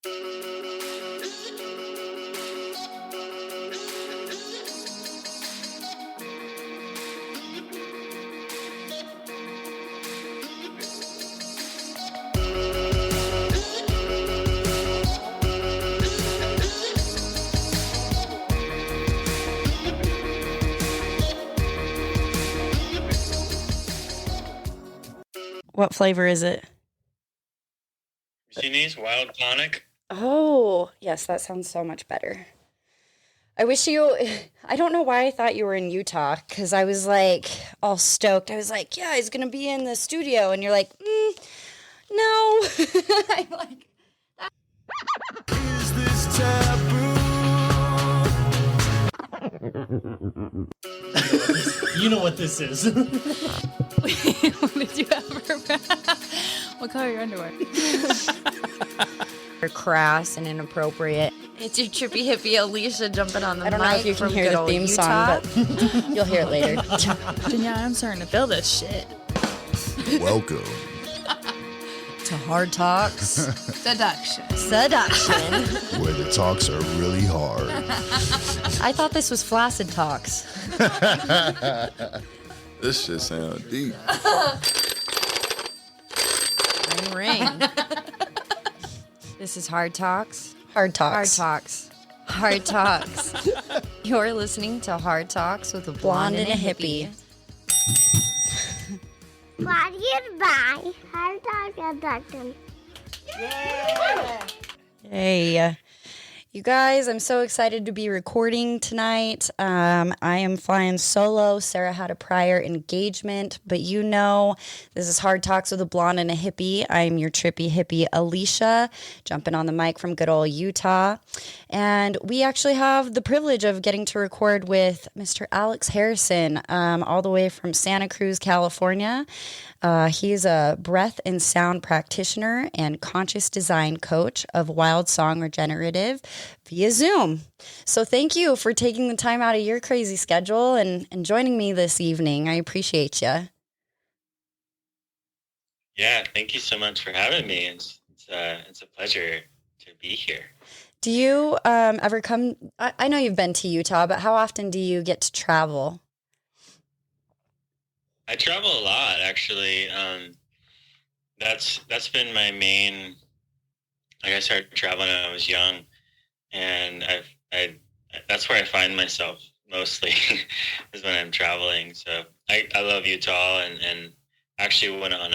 What flavor is it? Martinis, wild tonic. Oh, yes, that sounds so much better. I don't know why I thought you were in Utah, because I was like all stoked. I was like, yeah, he's going to be in the studio. And you're like, no. I'm like, Is this taboo? You know what this is. What did you ever? What color are your underwear? They're crass and inappropriate. It's your trippy hippie Alicia jumping on the mic. I don't know if you can hear the theme song, but you'll hear it later. Yeah, I'm starting to feel this shit. Welcome to Hard Talks. Seduction. where the talks are really hard. I thought this was Flaccid Talks. This shit sound deep. Ring. This is Hard Talks. Hard Talks. Hard Talks. You're listening to Hard Talks with a blonde and a hippie. Brought you by Hard Talk Abduction. Hey, you guys, I'm so excited to be recording tonight. I am flying solo. Sarah had a prior engagement, but this is Hard Talks with a blonde and a hippie. I'm your trippy hippie Alicia, jumping on the mic from good old Utah. And we actually have the privilege of getting to record with Mr. Alex Harrison, all the way from Santa Cruz, California. He's a breath and sound practitioner and conscious design coach of Wild Song Regenerative via Zoom. So thank you for taking the time out of your crazy schedule and joining me this evening. I appreciate you. Yeah, thank you so much for having me. It's a pleasure to be here. Do you ever come? I know you've been to Utah, but how often do you get to travel? I travel a lot, actually. That's been my main. Like, I started traveling when I was young, and that's where I find myself mostly is when I'm traveling. So I love Utah, and actually went on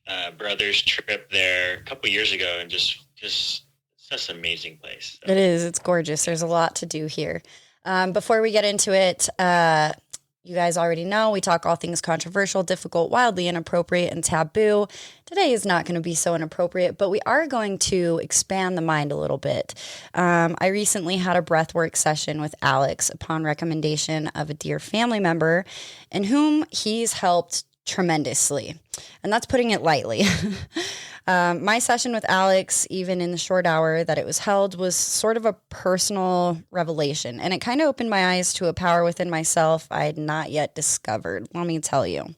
a brother's trip there a couple years ago, and just it's just an amazing place. So. It is. It's gorgeous. There's a lot to do here. Before we get into it, you guys already know we talk all things controversial, difficult, wildly inappropriate, and taboo. Today is not going to be so inappropriate, but we are going to expand the mind a little bit. I recently had a breathwork session with Alex upon recommendation of a dear family member in whom he's helped tremendously. And that's putting it lightly. My session with Alex, even in the short hour that it was held, was sort of a personal revelation. And it kind of opened my eyes to a power within myself I had not yet discovered. Let me tell you.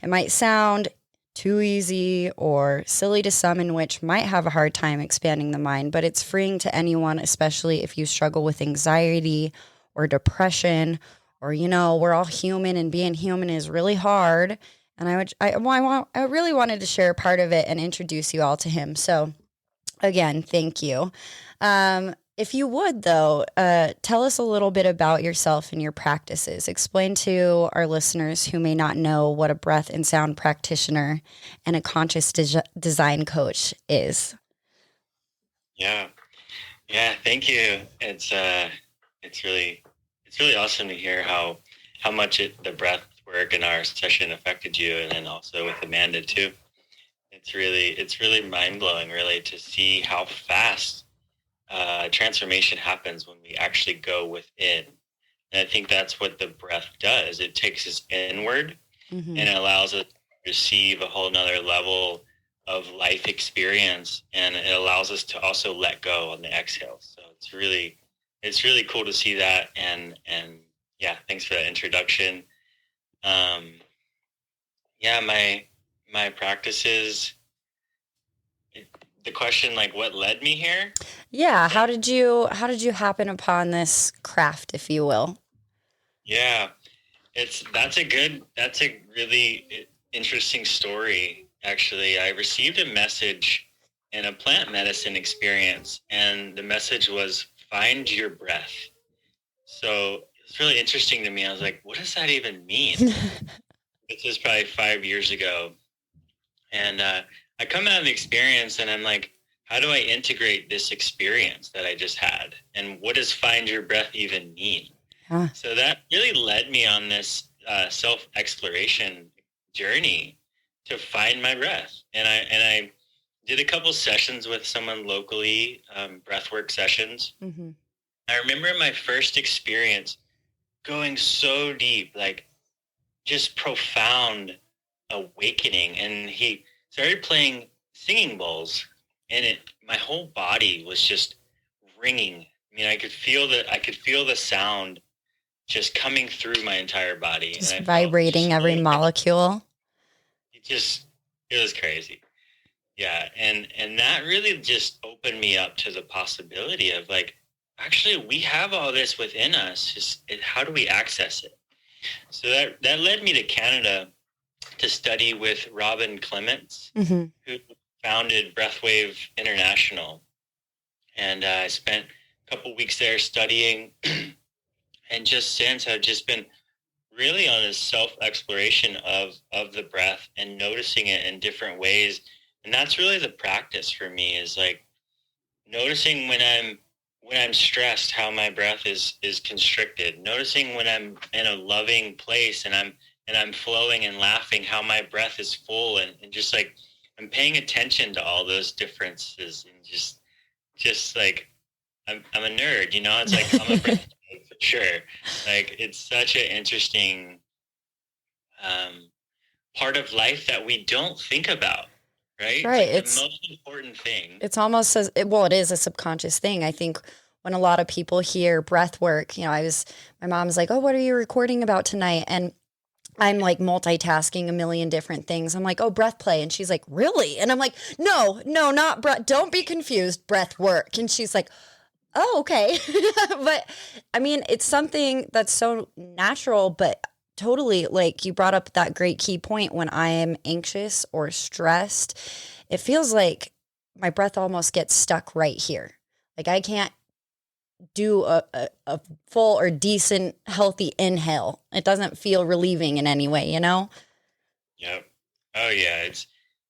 It might sound too easy or silly to some, in which might have a hard time expanding the mind, but it's freeing to anyone, especially if you struggle with anxiety or depression, or, we're all human and being human is really hard. And I really wanted to share part of it and introduce you all to him. So again, thank you. If you would, though, tell us a little bit about yourself and your practices. Explain to our listeners who may not know what a breath and sound practitioner and a conscious design coach is. Yeah, thank you. It's really awesome to hear how much the breath work in our session affected you, and then also with Amanda too. It's really mind-blowing, really, to see how fast transformation happens when we actually go within. And I think that's what the breath does. It takes us inward, and it allows us to receive a whole nother level of life experience, and it allows us to also let go on the exhale. So it's really cool to see that, and yeah, thanks for that introduction. My practices, the question, like, what led me here? Yeah. How did you happen upon this craft, if you will? Yeah, that's a really interesting story. Actually, I received a message in a plant medicine experience, and the message was find your breath. So it's really interesting to me. I was like, what does that even mean? This was probably 5 years ago. And I come out of the experience and I'm like, how do I integrate this experience that I just had? And what does find your breath even mean? Huh. So that really led me on this self-exploration journey to find my breath. And I did a couple sessions with someone locally, breathwork sessions. Mm-hmm. I remember my first experience going so deep, like just profound awakening. And he started playing singing bowls, and my whole body was just ringing. I mean, I could feel the sound just coming through my entire body. Just and vibrating every molecule. It was crazy. Yeah. And that really just opened me up to the possibility of like, actually, we have all this within us. How do we access it? So that led me to Canada to study with Robin Clements, Mm-hmm. who founded Breathwave International. And I spent a couple weeks there studying. And just since, I've just been really on this self-exploration of the breath and noticing it in different ways. And that's really the practice for me, is like noticing when I'm stressed, how my breath is constricted, noticing when I'm in a loving place and I'm flowing and laughing, how my breath is full, and just like I'm paying attention to all those differences, and just like I'm a nerd, you know. It's like I'm a breath nerd for sure. Like it's such an interesting part of life that we don't think about, right? Right. It's like the most important thing. It's almost it is a subconscious thing. I think when a lot of people hear breath work, my mom's like, oh, what are you recording about tonight? And I'm like multitasking a million different things. I'm like, oh, breath play. And she's like, really? And I'm like, no, not breath. Don't be confused. Breath work. And she's like, oh, okay. But I mean, it's something that's so natural, but totally, like you brought up that great key point. When I am anxious or stressed, it feels like my breath almost gets stuck right here. Like I can't do a full or decent, healthy inhale. It doesn't feel relieving in any way, you know? Yep. Oh yeah.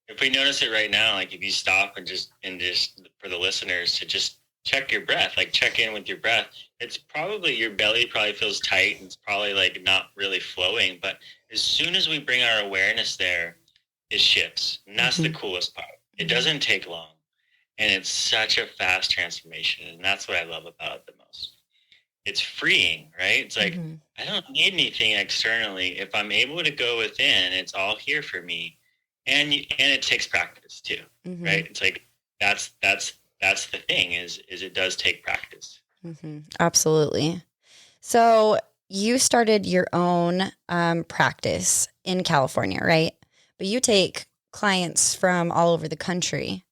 If we notice it right now, like if you stop and just for the listeners to just check your breath, like check in with your breath, it's probably your belly probably feels tight and it's probably like not really flowing. But as soon as we bring our awareness there, it shifts. And that's the coolest part. It doesn't take long. And it's such a fast transformation. And that's what I love about it the most. It's freeing, right? It's like, I don't need anything externally. If I'm able to go within, it's all here for me. And it takes practice too, right? It's like, that's the thing is it does take practice. Absolutely. So you started your own practice in California, right? But you take clients from all over the country.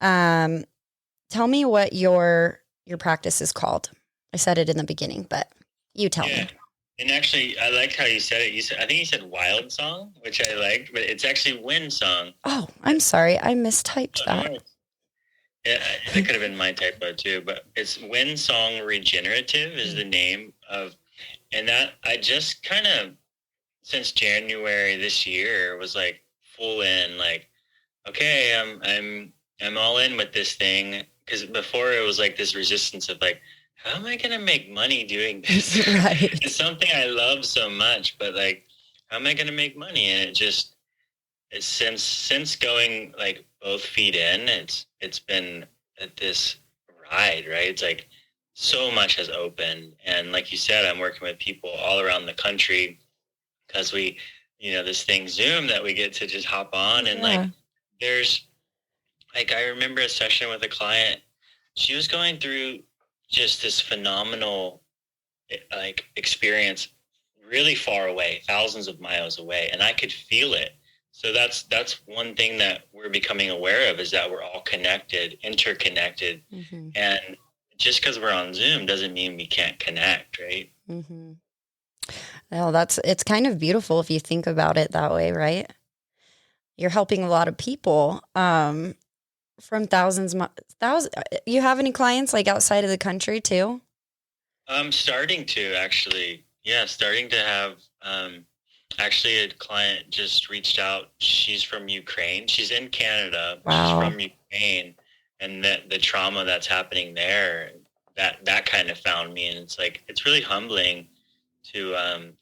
Tell me what your practice is called. I said it in the beginning, but you tell me. And actually, I liked how you said it. I think you said wild song, which I liked, but it's actually wind song. Oh, I'm sorry. I mistyped that. Yeah, that could have been my typo too, but it's Wind Song Regenerative is the name of, and that I just kind of, since January this year, was like full in, like, okay, I'm all in with this thing. Because before it was like this resistance of like, how am I going to make money doing this? Right. It's something I love so much, but like, how am I going to make money? And it's since going like both feet in, it's been this ride, right? It's like so much has opened. And like you said, I'm working with people all around the country because we, this thing Zoom that we get to just hop on. And like, there's like, I remember a session with a client, she was going through just this phenomenal like experience really far away, thousands of miles away. And I could feel it. So that's one thing that we're becoming aware of, is that we're all connected, interconnected. Mm-hmm. And just because we're on Zoom doesn't mean we can't connect, right? Mm-hmm. Well, it's kind of beautiful if you think about it that way, right? You're helping a lot of people from thousands. You have any clients like outside of the country too? I'm starting to actually, yeah, starting to have, actually a client just reached out. She's from Ukraine. She's in Canada, but she's Wow. from Ukraine, and the trauma that's happening there, that kind of found me. And it's like, it's really humbling to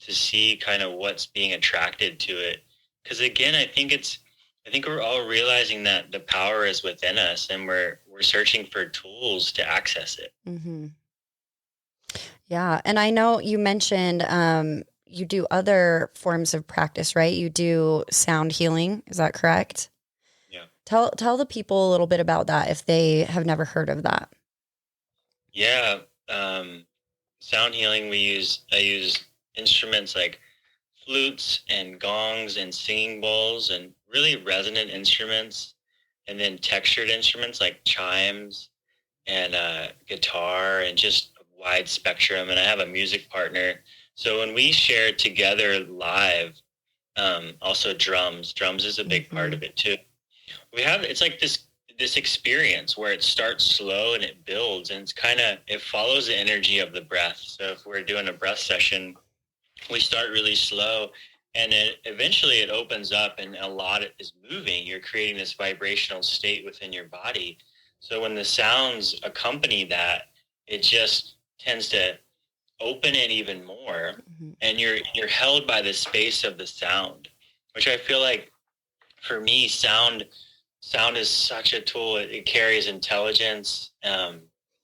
see kind of what's being attracted to it. Because again, I think we're all realizing that the power is within us, and we're searching for tools to access it. Mm-hmm. Yeah. And I know you mentioned you do other forms of practice, right? You do sound healing. Is that correct? Yeah. Tell the people a little bit about that if they have never heard of that. Yeah. Sound healing, I use instruments like flutes and gongs and singing bowls, and really resonant instruments, and then textured instruments like chimes and guitar, and just a wide spectrum. And I have a music partner. So when we share together live, also drums is a big part of it too. It's like this experience where it starts slow and it builds, and it follows the energy of the breath. So if we're doing a breath session, we start really slow, and eventually it opens up, and a lot is moving. You're creating this vibrational state within your body. So when the sounds accompany that, it just tends to open it even more, and you're held by the space of the sound, which I feel like, for me, sound is such a tool. It carries intelligence.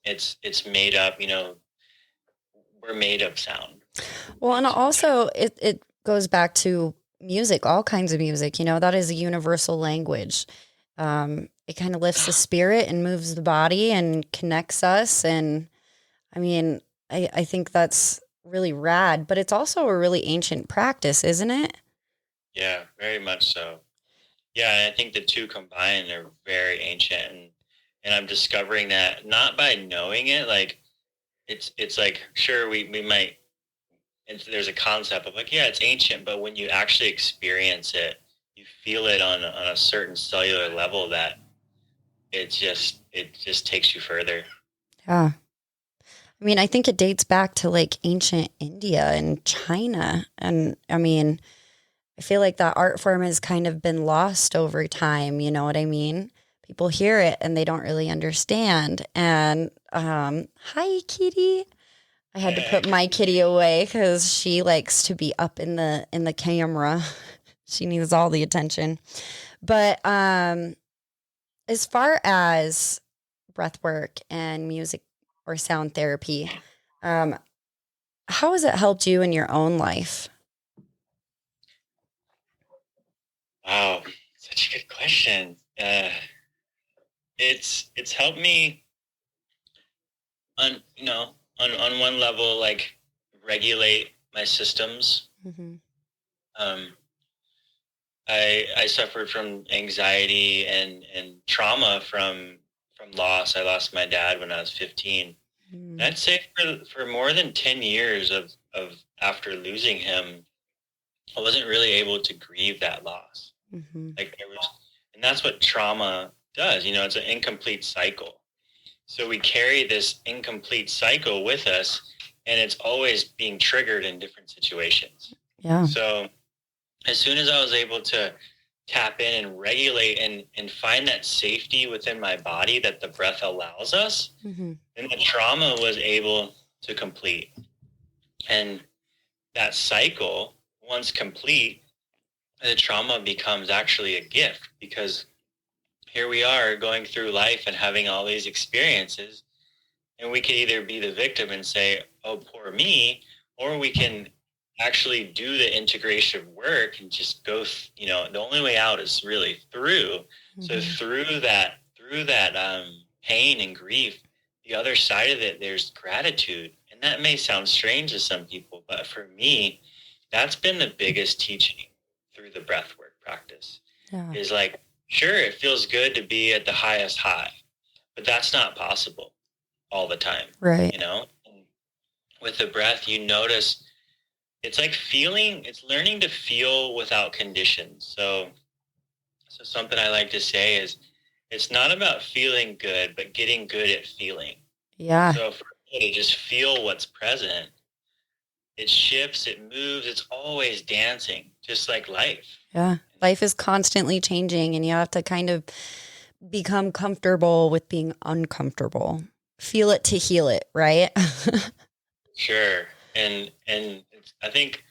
It's made up. We're made of sound. Well, and also it goes back to music, all kinds of music. That is a universal language. It kind of lifts the spirit and moves the body and connects us. And I mean, I think that's really rad, but it's also a really ancient practice, isn't it? Yeah, very much so. Yeah, and I think the two combined are very ancient, and I'm discovering that not by knowing it. Like it's like, sure, we might. There's a concept of like, yeah, it's ancient, but when you actually experience it, you feel it on a certain cellular level that it just takes you further. Yeah. I mean, I think it dates back to like ancient India and China. And I mean, I feel like that art form has kind of been lost over time. You know what I mean? People hear it and they don't really understand. And hi, kitty. I had to put my kitty away because she likes to be up in the camera. She needs all the attention. But as far as breath work and music or sound therapy, how has it helped you in your own life? Wow, such a good question. It's helped me on one level, like regulate my systems. Mm-hmm. I suffered from anxiety and trauma from loss. I lost my dad when I was 15. And I'd say for more than 10 years of after losing him, I wasn't really able to grieve that loss. Mm-hmm. And that's what trauma does. It's an incomplete cycle. So we carry this incomplete cycle with us, and it's always being triggered in different situations. Yeah. So as soon as I was able to tap in and regulate and find that safety within my body that the breath allows us, Mm-hmm. then the trauma was able to complete. And that cycle, once complete, the trauma becomes actually a gift, because here we are going through life and having all these experiences, and we can either be the victim and say, oh, poor me, or we can actually do the integration work and just go, the only way out is really through. Mm-hmm. So through that pain and grief, the other side of it, there's gratitude. And that may sound strange to some people, but for me, that's been the biggest teaching through the breathwork practice. Yeah. Is like, sure, it feels good to be at the highest high, but that's not possible all the time. Right. You know, and with the breath, you notice it's like it's learning to feel without conditions. So something I like to say is it's not about feeling good, but getting good at feeling. Yeah. So for me to just feel what's present, it shifts, it moves, it's always dancing, just like life. Yeah. Life is constantly changing, and you have to kind of become comfortable with being uncomfortable. Feel it to heal it, right? Sure. And I think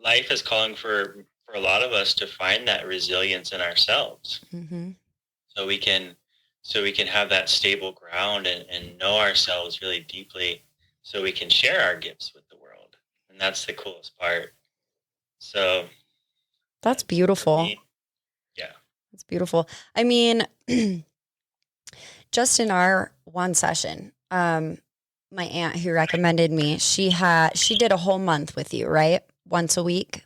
life is calling for a lot of us to find that resilience in ourselves. Mm-hmm. So we can have that stable ground and know ourselves really deeply, so we can share our gifts with the world. And that's the coolest part. So That's beautiful. me, yeah. It's beautiful. I mean, just in our one session, my aunt who recommended me, she did a whole month with you, right? Once a week.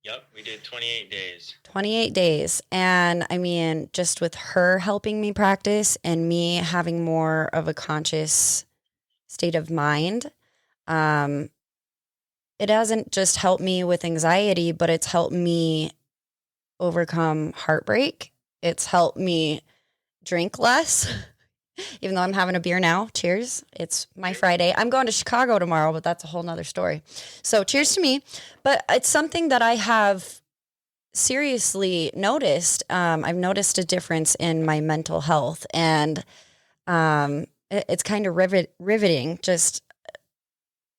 Yep, we did 28 days. 28 days. And I mean, just with her helping me practice and me having more of a conscious state of mind, it hasn't just helped me with anxiety, but it's helped me overcome heartbreak. It's helped me drink less, even though I'm having a beer now. Cheers. It's my Friday. I'm going to Chicago tomorrow, but that's a whole nother story. So cheers to me. But it's something that I have seriously noticed. I've noticed a difference in my mental health, and it's kind of riveting. Just,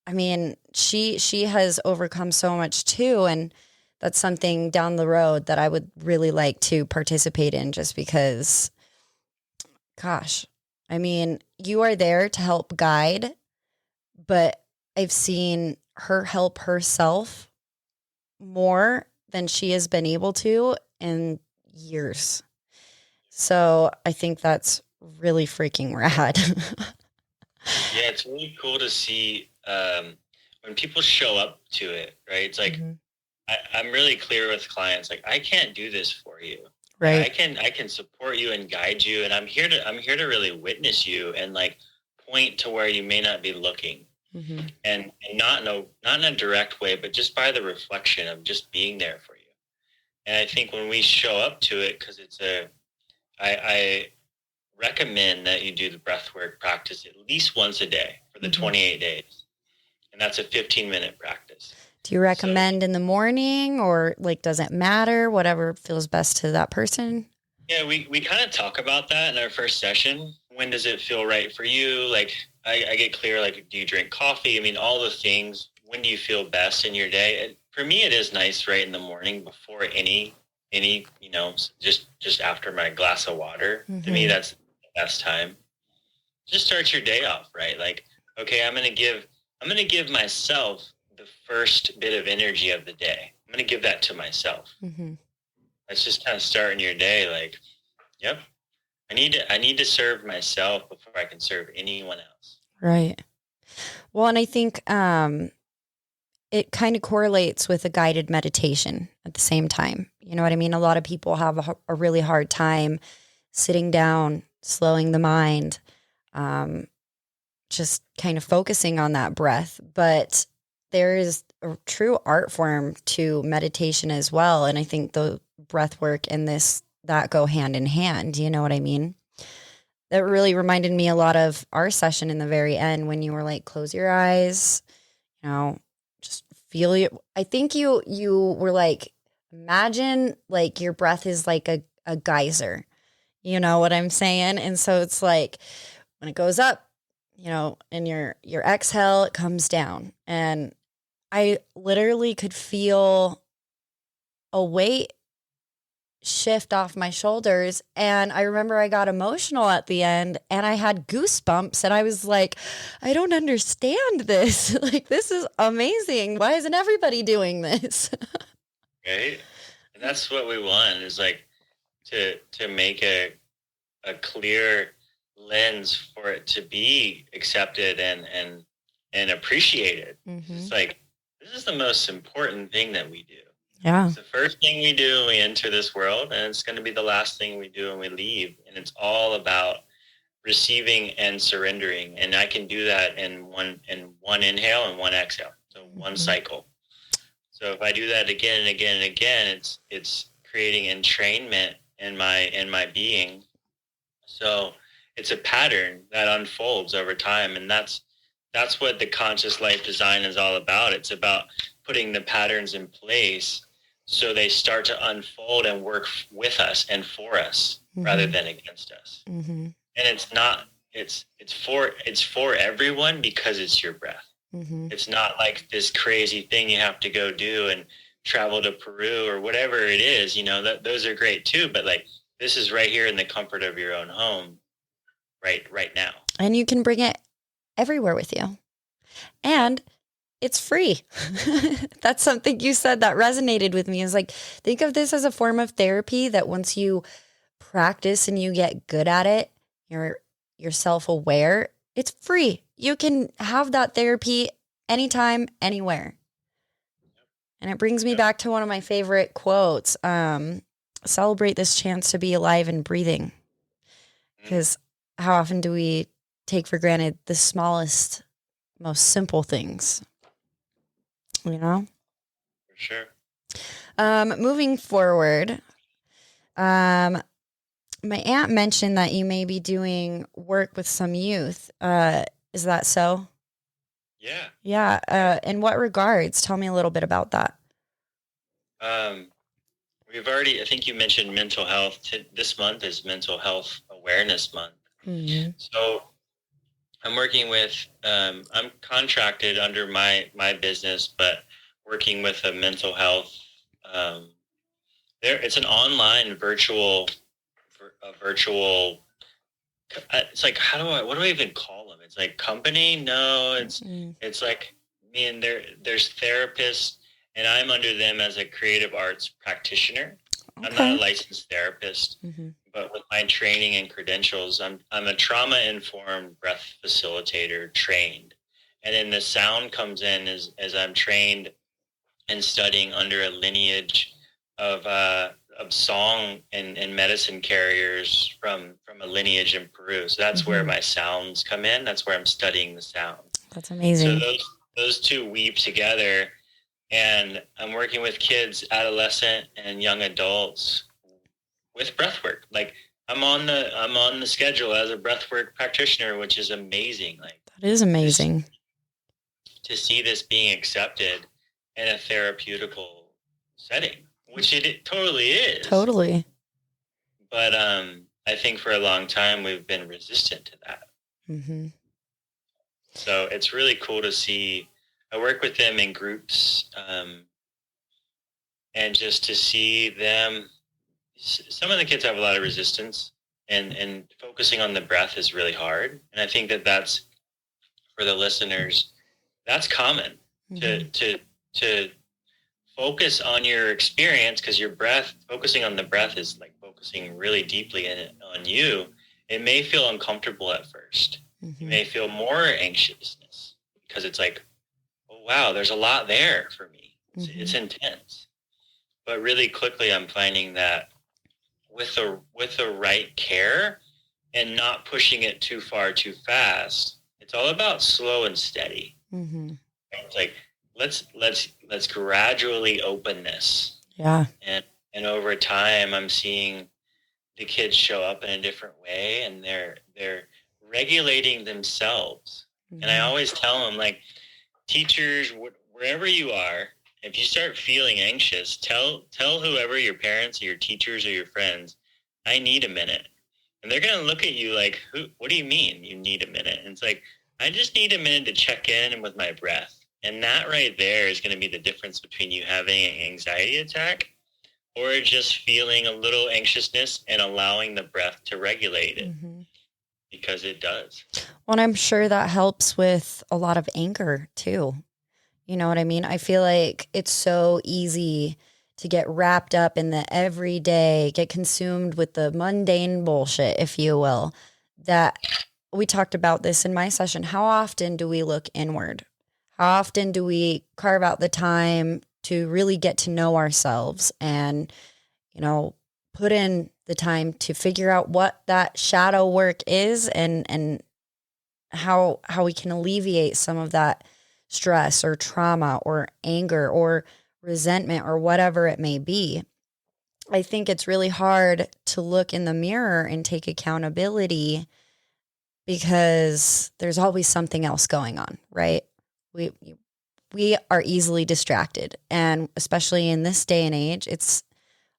I mean, she has overcome so much too, and that's something down the road that I would really like to participate in, just because, gosh, I mean, you are there to help guide, but I've seen her help herself more than she has been able to in years. So I think that's really freaking rad. Yeah, it's really cool to see when people show up to it, right? It's like, Mhm. I'm really clear with clients, like, I can't do this for you. Right. I can support you and guide you, and I'm here to really witness you and like point to where you may not be looking, Mhm. and not in a direct way, but just by the reflection of just being there for you. And I think when we show up to it, because I recommend that you do the breathwork practice at least once a day for the 28 days, and that's a 15-minute practice. Do you recommend in the morning, or like, does it matter? Whatever feels best to that person. Yeah, we kind of talk about that in our first session. When does it feel right for you? Like, I get clear, like, do you drink coffee? I mean, all the things. When do you feel best in your day? And for me, it is nice right in the morning before any, just after my glass of water. To me, that's the best time. Just start your day off, right? Like, okay, I'm going to give myself the first bit of energy of the day. I'm going to give that to myself. Mm-hmm. That's just kind of starting your day. Like, yep, I need to serve myself before I can serve anyone else. Right. Well, and I think it kind of correlates with a guided meditation at the same time. You know what I mean? A lot of people have a really hard time sitting down, slowing the mind, just kind of focusing on that breath. But there is a true art form to meditation as well. And I think the breath work and that go hand in hand. You know what I mean? That really reminded me a lot of our session in the very end, when you were like, close your eyes, just feel it. I think you were like, imagine like your breath is like a geyser. You know what I'm saying? And so it's like when it goes up, in your exhale, it comes down. And I literally could feel a weight shift off my shoulders. And I remember I got emotional at the end, and I had goosebumps, and I was like, I don't understand this. Like, this is amazing. Why isn't everybody doing this? Right. And that's what we want, is like to make a clear lens for it to be accepted and appreciated. Mm-hmm. It's like, this is the most important thing that we do. Yeah. It's the first thing we do when we enter this world, and it's going to be the last thing we do when we leave. And it's all about receiving and surrendering. And I can do that in one inhale and one exhale. So one cycle. So if I do that again and again and again, it's creating entrainment in my being. So it's a pattern that unfolds over time, and that's what the conscious life design is all about. It's about putting the patterns in place so they start to unfold and work with us and for us rather than against us. And it's for everyone because it's your breath. It's not like this crazy thing you have to go do and travel to Peru or whatever it is, that those are great too. But like, this is right here in the comfort of your own home, right now. And you can bring it everywhere with you. And it's free. That's something you said that resonated with me. Is like, think of this as a form of therapy that once you practice and you get good at it, you're self-aware, it's free. You can have that therapy anytime, anywhere. And it brings me back to one of my favorite quotes. Celebrate this chance to be alive and breathing. Because how often do we take for granted the smallest, most simple things? For sure. Moving forward, my aunt mentioned that you may be doing work with some youth. Is that so? Yeah. Yeah. In what regards? Tell me a little bit about that. We've already, I think you mentioned mental health. This month is Mental Health Awareness Month. So I'm working with, I'm contracted under my business, but working with a mental health, it's an online virtual, it's like, what do I even call them? It's like company? No, it's like me and there's therapists, and I'm under them as a creative arts practitioner. Okay. I'm not a licensed therapist, but with my training and credentials, I'm a trauma-informed breath facilitator trained. And then the sound comes in as I'm trained and studying under a lineage of song and medicine carriers from a lineage in Peru. So that's where my sounds come in. That's where I'm studying the sound. That's amazing. So those two weave together, and I'm working with kids, adolescent and young adults with breathwork. Like I'm on the schedule as a breathwork practitioner, which is amazing. Like that is amazing to see this being accepted in a therapeutical setting, which it totally is. Totally. But I think for a long time we've been resistant to that. So it's really cool to see. I work with them in groups, and just to see them. Some of the kids have a lot of resistance, and focusing on the breath is really hard. And I think that's for the listeners. That's common to focus on your experience, because your breath, focusing on the breath is like focusing really deeply on you. It may feel uncomfortable at first. You may feel more anxiousness because it's like, oh, wow, there's a lot there for me. It's intense. But really quickly, I'm finding that with the right care and not pushing it too far, too fast, it's all about slow and steady. It's like, let's gradually open this. Yeah. And over time, I'm seeing the kids show up in a different way, and they're regulating themselves. And I always tell them, like, teachers, wherever you are, if you start feeling anxious, tell whoever, your parents or your teachers or your friends, I need a minute. And they're going to look at you like, what do you mean you need a minute? And it's like, I just need a minute to check in with my breath. And that right there is going to be the difference between you having an anxiety attack or just feeling a little anxiousness and allowing the breath to regulate it, because it does. Well, and I'm sure that helps with a lot of anger too. You know what I mean? I feel like it's so easy to get wrapped up in the everyday, get consumed with the mundane bullshit, if you will, that we talked about this in my session. How often do we look inward? How often do we carve out the time to really get to know ourselves and, put in the time to figure out what that shadow work is and how we can alleviate some of that stress or trauma or anger or resentment or whatever it may be. I think it's really hard to look in the mirror and take accountability because there's always something else going on, right? We are easily distracted, and especially in this day and age, it's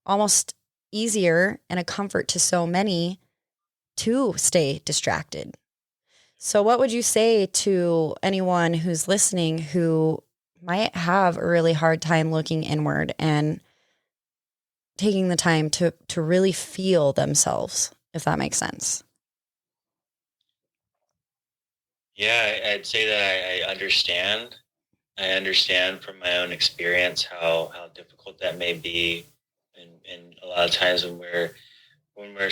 almost easier and a comfort to so many to stay distracted. So what would you say to anyone who's listening who might have a really hard time looking inward and taking the time to really feel themselves, if that makes sense? Yeah, I'd say that I understand. I understand from my own experience how difficult that may be, and a lot of times when we're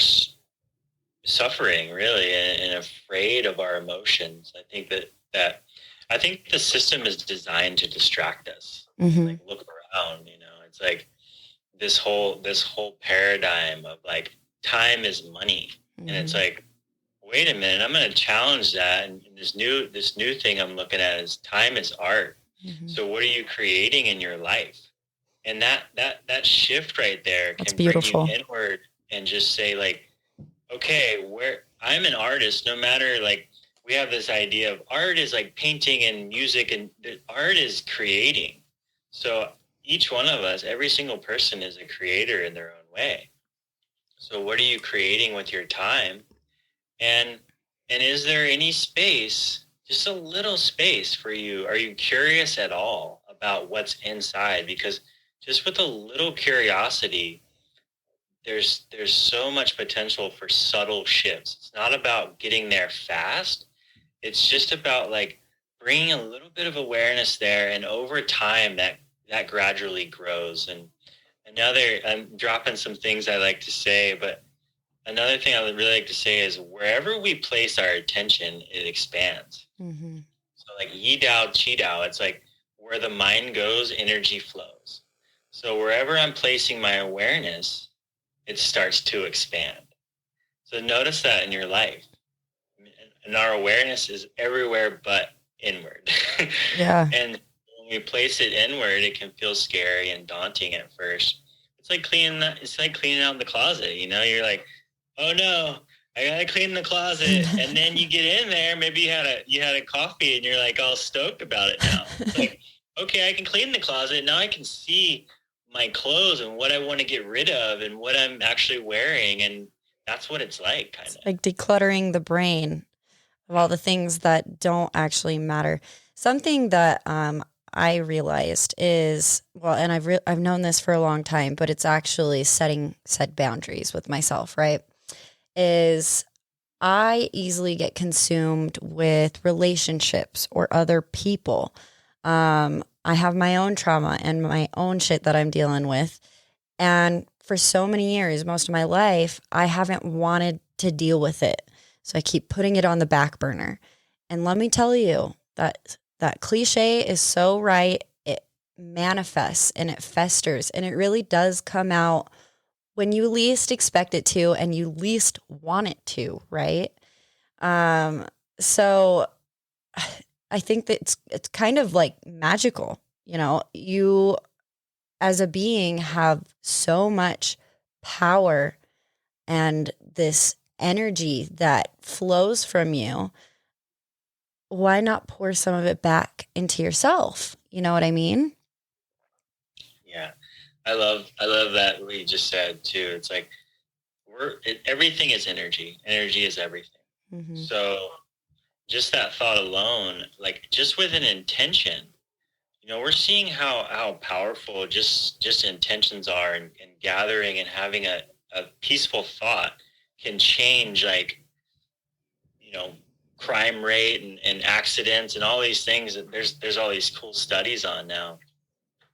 suffering really and afraid of our emotions, I think that I think the system is designed to distract us. Mm-hmm. Like look around, it's like this whole paradigm of like time is money, Mm-hmm. and it's like, wait a minute, I'm going to challenge that. And this new thing I'm looking at is time is art. Mm-hmm. So what are you creating in your life? And that shift right there That's can beautiful. bring you inward and just say like, okay, where I'm an artist, no matter like we have this idea of art is like painting and music, and art is creating. So each one of us, every single person is a creator in their own way. So what are you creating with your time? And is there any space, just a little space for you? Are you curious at all about what's inside? Because just with a little curiosity, there's so much potential for subtle shifts. It's not about getting there fast. It's just about like bringing a little bit of awareness there, and over time that gradually grows. And I'm dropping some things I like to say, but another thing I would really like to say is wherever we place our attention, it expands. Mm-hmm. So like yi dao, qi dao, it's like where the mind goes, energy flows. So wherever I'm placing my awareness, it starts to expand. So notice that in your life. And our awareness is everywhere but inward. Yeah. And when we place it inward, it can feel scary and daunting at first. It's like cleaning out the closet, you're like, oh no, I gotta clean the closet. And then you get in there, maybe you had a coffee and you're like all stoked about it now. It's like, okay, I can clean the closet. Now I can see my clothes and what I want to get rid of and what I'm actually wearing. And that's what it's like, kind of. Like decluttering the brain of all the things that don't actually matter. Something that I realized is, well, and I've known this for a long time, but it's actually set boundaries with myself, right? Is I easily get consumed with relationships or other people. I have my own trauma and my own shit that I'm dealing with. And for so many years, most of my life, I haven't wanted to deal with it. So I keep putting it on the back burner. And let me tell you that cliche is so right. It manifests and it festers, and it really does come out when you least expect it to and you least want it to, right? So I think that it's kind of like magical. You as a being have so much power and this energy that flows from you. Why not pour some of it back into yourself? You know what I mean? Yeah. I love that what you just said too. It's like everything is energy. Energy is everything. Mm-hmm. So just that thought alone, like just with an intention, we're seeing how powerful just intentions are, and gathering and having a peaceful thought can change like, crime rate and accidents and all these things. There's all these cool studies on now.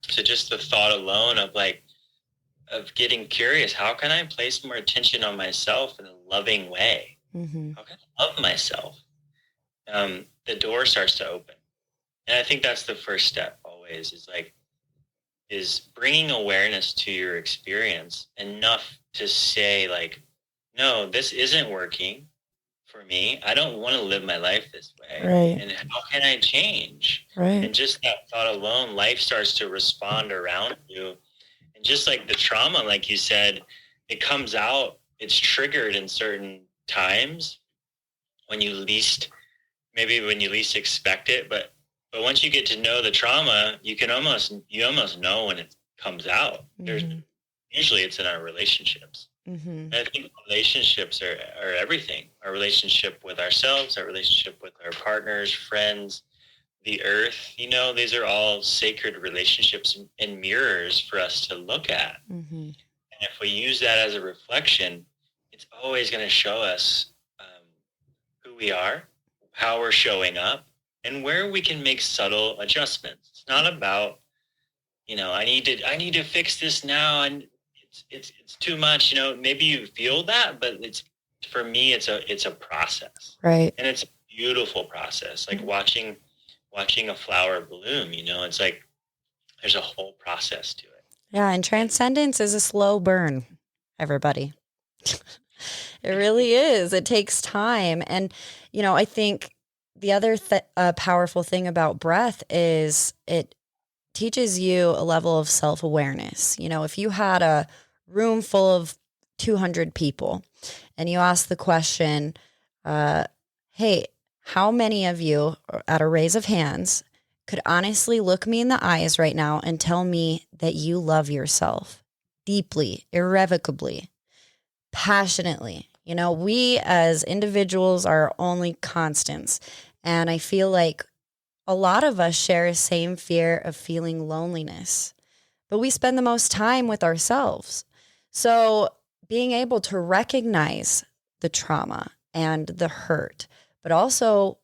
So just the thought alone of getting curious, how can I place more attention on myself in a loving way? Mm-hmm. How can I love myself? The door starts to open. And I think that's the first step always, is like is bringing awareness to your experience enough to say like, no, this isn't working for me. I don't want to live my life this way. Right. And how can I change? Right. And just that thought alone, life starts to respond around you. And just like the trauma, like you said, it comes out, it's triggered in certain times when you least expect it. But once you get to know the trauma, you almost know when it comes out. Usually it's in our relationships. And I think relationships are everything. Our relationship with ourselves, our relationship with our partners, friends, the earth, these are all sacred relationships and mirrors for us to look at. And if we use that as a reflection, it's always going to show us who we are, how we're showing up, and where we can make subtle adjustments. It's not about, I need to fix this now, and it's too much. Maybe you feel that, but for me, it's a process, Right? And it's a beautiful process, like watching a flower bloom. It's like there's a whole process to it. Yeah, and transcendence is a slow burn, everybody. It really is. It takes time. And, I think the other powerful thing about breath is it teaches you a level of self-awareness. If you had a room full of 200 people and you ask the question, hey, how many of you, at a raise of hands, could honestly look me in the eyes right now and tell me that you love yourself deeply, irrevocably, passionately? We as individuals are only constants. And I feel like a lot of us share the same fear of feeling loneliness, but we spend the most time with ourselves. So being able to recognize the trauma and the hurt, but also,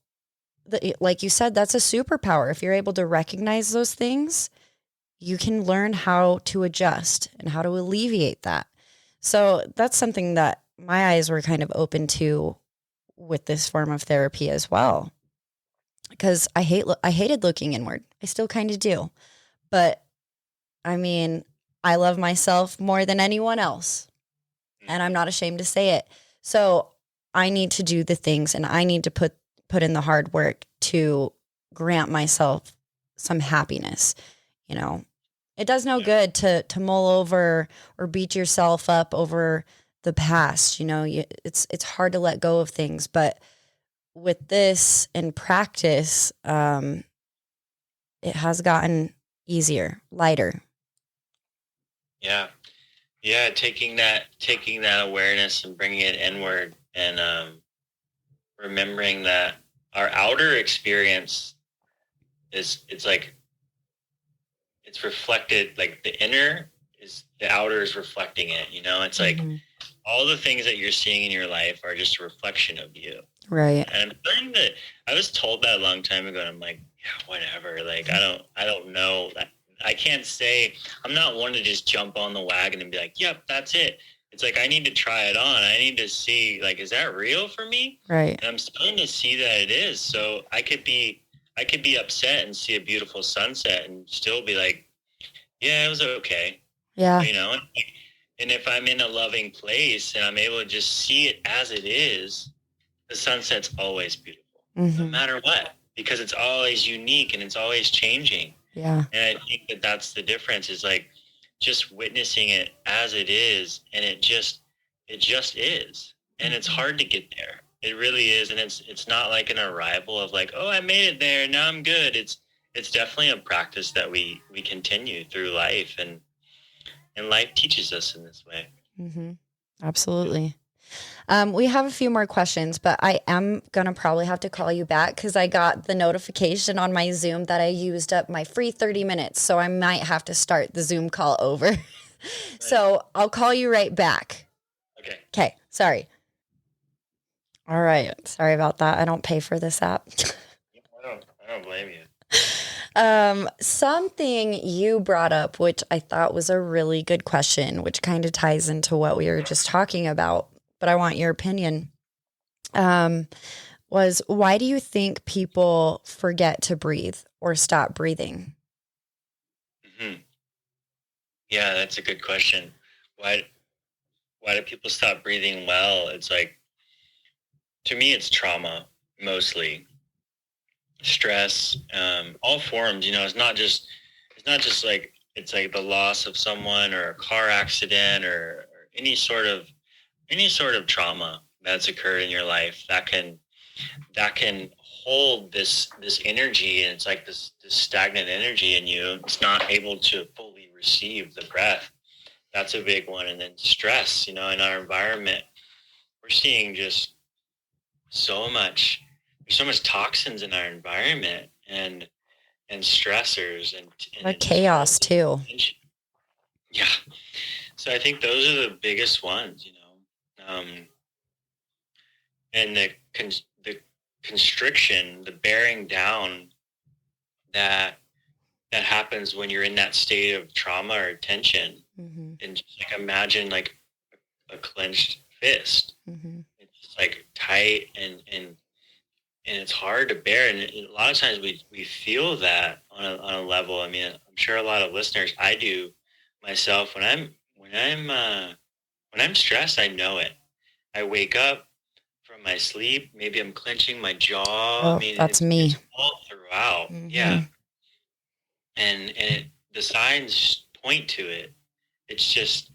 like you said, that's a superpower. If you're able to recognize those things, you can learn how to adjust and how to alleviate that. So that's something that my eyes were kind of open to with this form of therapy as well. Because I hated looking inward. I still kind of do. But I mean, I love myself more than anyone else. And I'm not ashamed to say it. So I need to do the things, and I need to put in the hard work to grant myself some happiness. It does no good to mull over or beat yourself up over the past. It's hard to let go of things, but with this in practice, it has gotten easier, lighter. Yeah. Taking that awareness and bringing it inward, and remembering that our outer experience it's reflected, like the inner is the outer is reflecting it. It's like all the things that you're seeing in your life are just a reflection of you. Right. And I'm learning that. I was told that a long time ago, and I'm like, yeah, whatever. Like, I don't know. I can't say, I'm not one to just jump on the wagon and be like, yep, that's it. It's like, I need to try it on. I need to see, like, is that real for me? Right. And I'm starting to see that it is. So I could be upset and see a beautiful sunset and still be like, yeah, it was okay. Yeah. And if I'm in a loving place and I'm able to just see it as it is, the sunset's always beautiful, no matter what, because it's always unique and it's always changing. Yeah. And I think that that's the difference, is like just witnessing it as it is, and it just is. And it's hard to get there. It really is. And it's not like an arrival of like, oh, I made it there, now I'm good. It's definitely a practice that we continue through life, and life teaches us in this way. Absolutely. We have a few more questions, but I am going to probably have to call you back because I got the notification on my Zoom that I used up my free 30 minutes. So I might have to start the Zoom call over. Right. So I'll call you right back. Okay. Sorry. All right. Sorry about that. I don't pay for this app. I don't blame you. Something you brought up, which I thought was a really good question, which kind of ties into what we were just talking about, but I want your opinion, was why do you think people forget to breathe or stop breathing? Yeah, that's a good question. Why why do people stop breathing well? It's like, to me, it's trauma mostly, stress, all forms. It's not just like it's like the loss of someone or a car accident or any sort of trauma that's occurred in your life that can hold this energy, and it's like this stagnant energy in you. It's not able to fully receive the breath. That's a big one. And then stress, in our environment, we're seeing just so much, there's so much toxins in our environment and stressors and Like it just chaos holds too. attention. Yeah. So I think those are the biggest ones, and the constriction, the bearing down that happens when you're in that state of trauma or tension. Mm-hmm. And just like imagine like a clenched fist. Mm-hmm. It's just like tight and it's hard to bear. And a lot of times we feel that on a level. I mean, I'm sure a lot of listeners, I do myself, when I'm stressed, I know it. I wake up from my sleep. Maybe I'm clenching my jaw. Oh, I mean, that's me. it's all throughout. Mm-hmm. Yeah. And the signs point to it. It's just,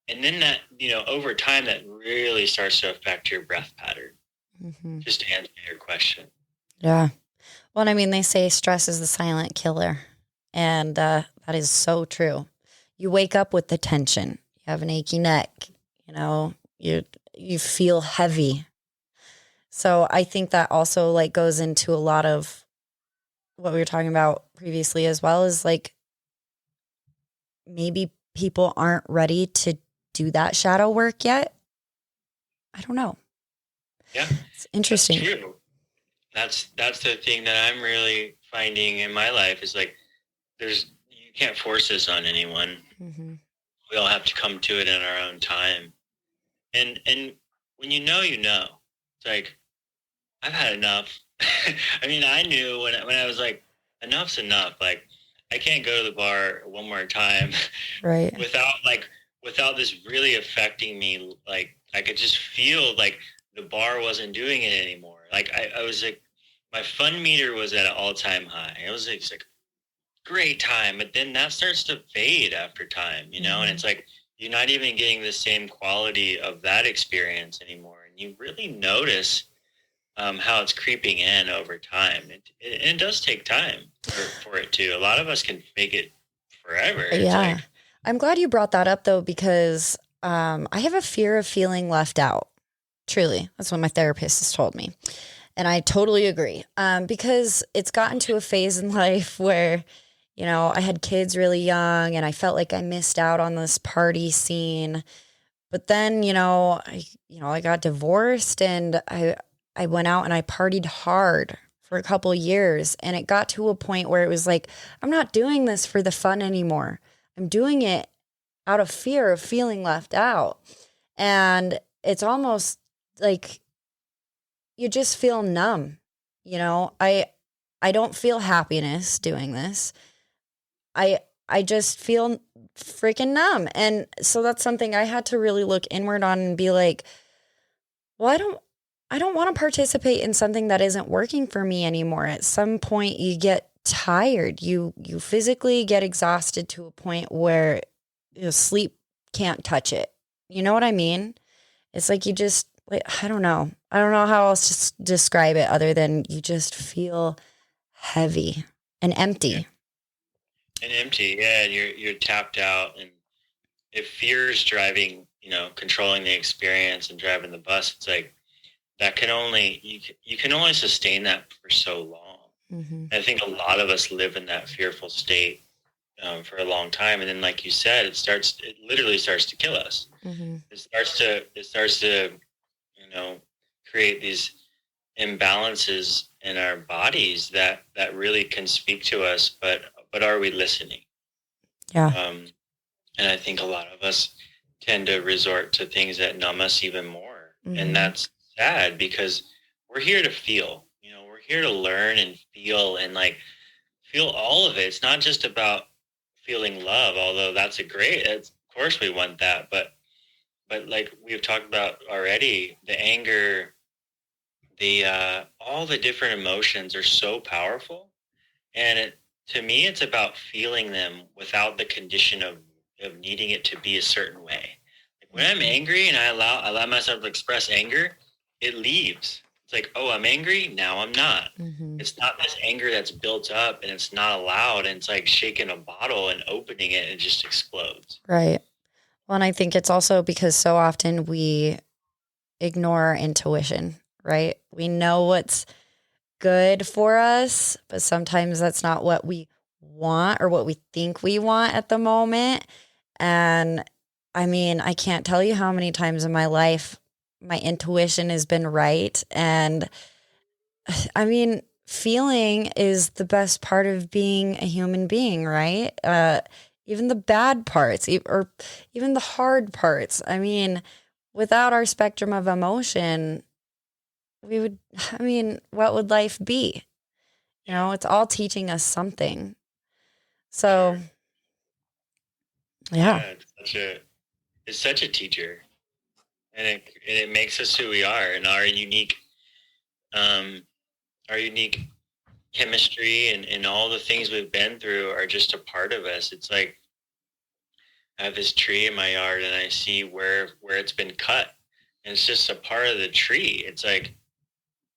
and then that, over time, that really starts to affect your breath pattern. Mm-hmm. Just to answer your question. Yeah. Well, I mean, they say stress is the silent killer. And that is so true. You wake up with the tension. You have an achy neck. You feel heavy. So I think that also like goes into a lot of what we were talking about previously, as well as like maybe people aren't ready to do that shadow work yet. I don't know. Yeah. It's interesting. That's true. That's the thing that I'm really finding in my life is like, you can't force this on anyone. Mm-hmm. We all have to come to it in our own time. And when it's like, I've had enough. I mean, I knew when I was like, enough's enough. Like, I can't go to the bar one more time, Right. without this really affecting me. Like, I could just feel like the bar wasn't doing it anymore. Like, I was like, my fun meter was at an all-time high. It was like great time, but then that starts to fade after time, Mm-hmm. and it's like you're not even getting the same quality of that experience anymore, and you really notice how it's creeping in over time. It does take time for it to. A lot of us can fake it forever. It's Yeah. like, I'm glad you brought that up though, because I have a fear of feeling left out. Truly. That's what my therapist has told me. And I totally agree. Because it's gotten to a phase in life where, I had kids really young and I felt like I missed out on this party scene. But then, I got divorced and I went out and I partied hard for a couple years, and it got to a point where it was like, I'm not doing this for the fun anymore. I'm doing it out of fear of feeling left out. And it's almost like you just feel numb. I don't feel happiness doing this. I just feel freaking numb. And so that's something I had to really look inward on and be like, well, I don't want to participate in something that isn't working for me anymore. At some point you get tired. You physically get exhausted to a point where sleep can't touch it. You know what I mean? It's like you just, I don't know. I don't know how else to describe it other than you just feel heavy and empty. and empty. Yeah, and you're tapped out, and if fear is driving, controlling the experience and driving the bus, it's like that you can only sustain that for so long. Mm-hmm. I think a lot of us live in that fearful state for a long time, and then, like you said, it literally starts to kill us. Mm-hmm. It starts to create these imbalances in our bodies that really can speak to us, but are we listening? Yeah. And I think a lot of us tend to resort to things that numb us even more. Mm-hmm. And that's sad, because we're here to feel, we're here to learn and feel, and feel all of it. It's not just about feeling love, although that's of course we want that, but like we've talked about already, the anger, all the different emotions are so powerful. And to me, it's about feeling them without the condition of needing it to be a certain way. Like when I'm angry and I allow myself to express anger, it leaves. It's like, oh, I'm angry. Now I'm not. Mm-hmm. It's not this anger that's built up and it's not allowed. And it's like shaking a bottle and opening it and it just explodes. Right. Well, and I think it's also because so often we ignore our intuition, right? We know what's good for us, but sometimes that's not what we want or what we think we want at the moment. And I mean, I can't tell you how many times in my life my intuition has been right. And I mean, feeling is the best part of being a human being, right? Even the bad parts, or even the hard parts. I mean, without our spectrum of emotion, what would life be? You know, it's all teaching us something. So, yeah. It's such a teacher, and it makes us who we are, and our unique chemistry and all the things we've been through are just a part of us. It's like I have this tree in my yard and I see where it's been cut, and it's just a part of the tree. It's like,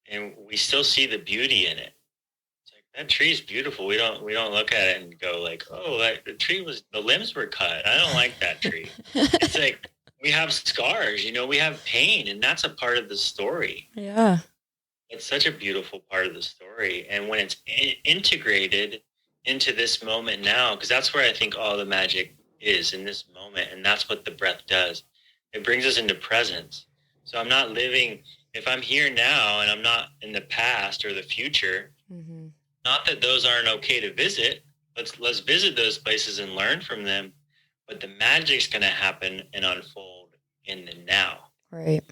and we still see the beauty in it. It's like, that tree is beautiful. We don't look at it and go like, oh, the limbs were cut. I don't like that tree. It's like, we have scars, we have pain, and that's a part of the story. Yeah. It's such a beautiful part of the story. And when it's integrated into this moment now, because that's where I think all the magic is, in this moment. And that's what the breath does. It brings us into presence. So I'm not living, if I'm here now and I'm not in the past or the future, Mm-hmm. not that those aren't okay to visit. Let's visit those places and learn from them. But the magic's going to happen and unfold in the now. Right.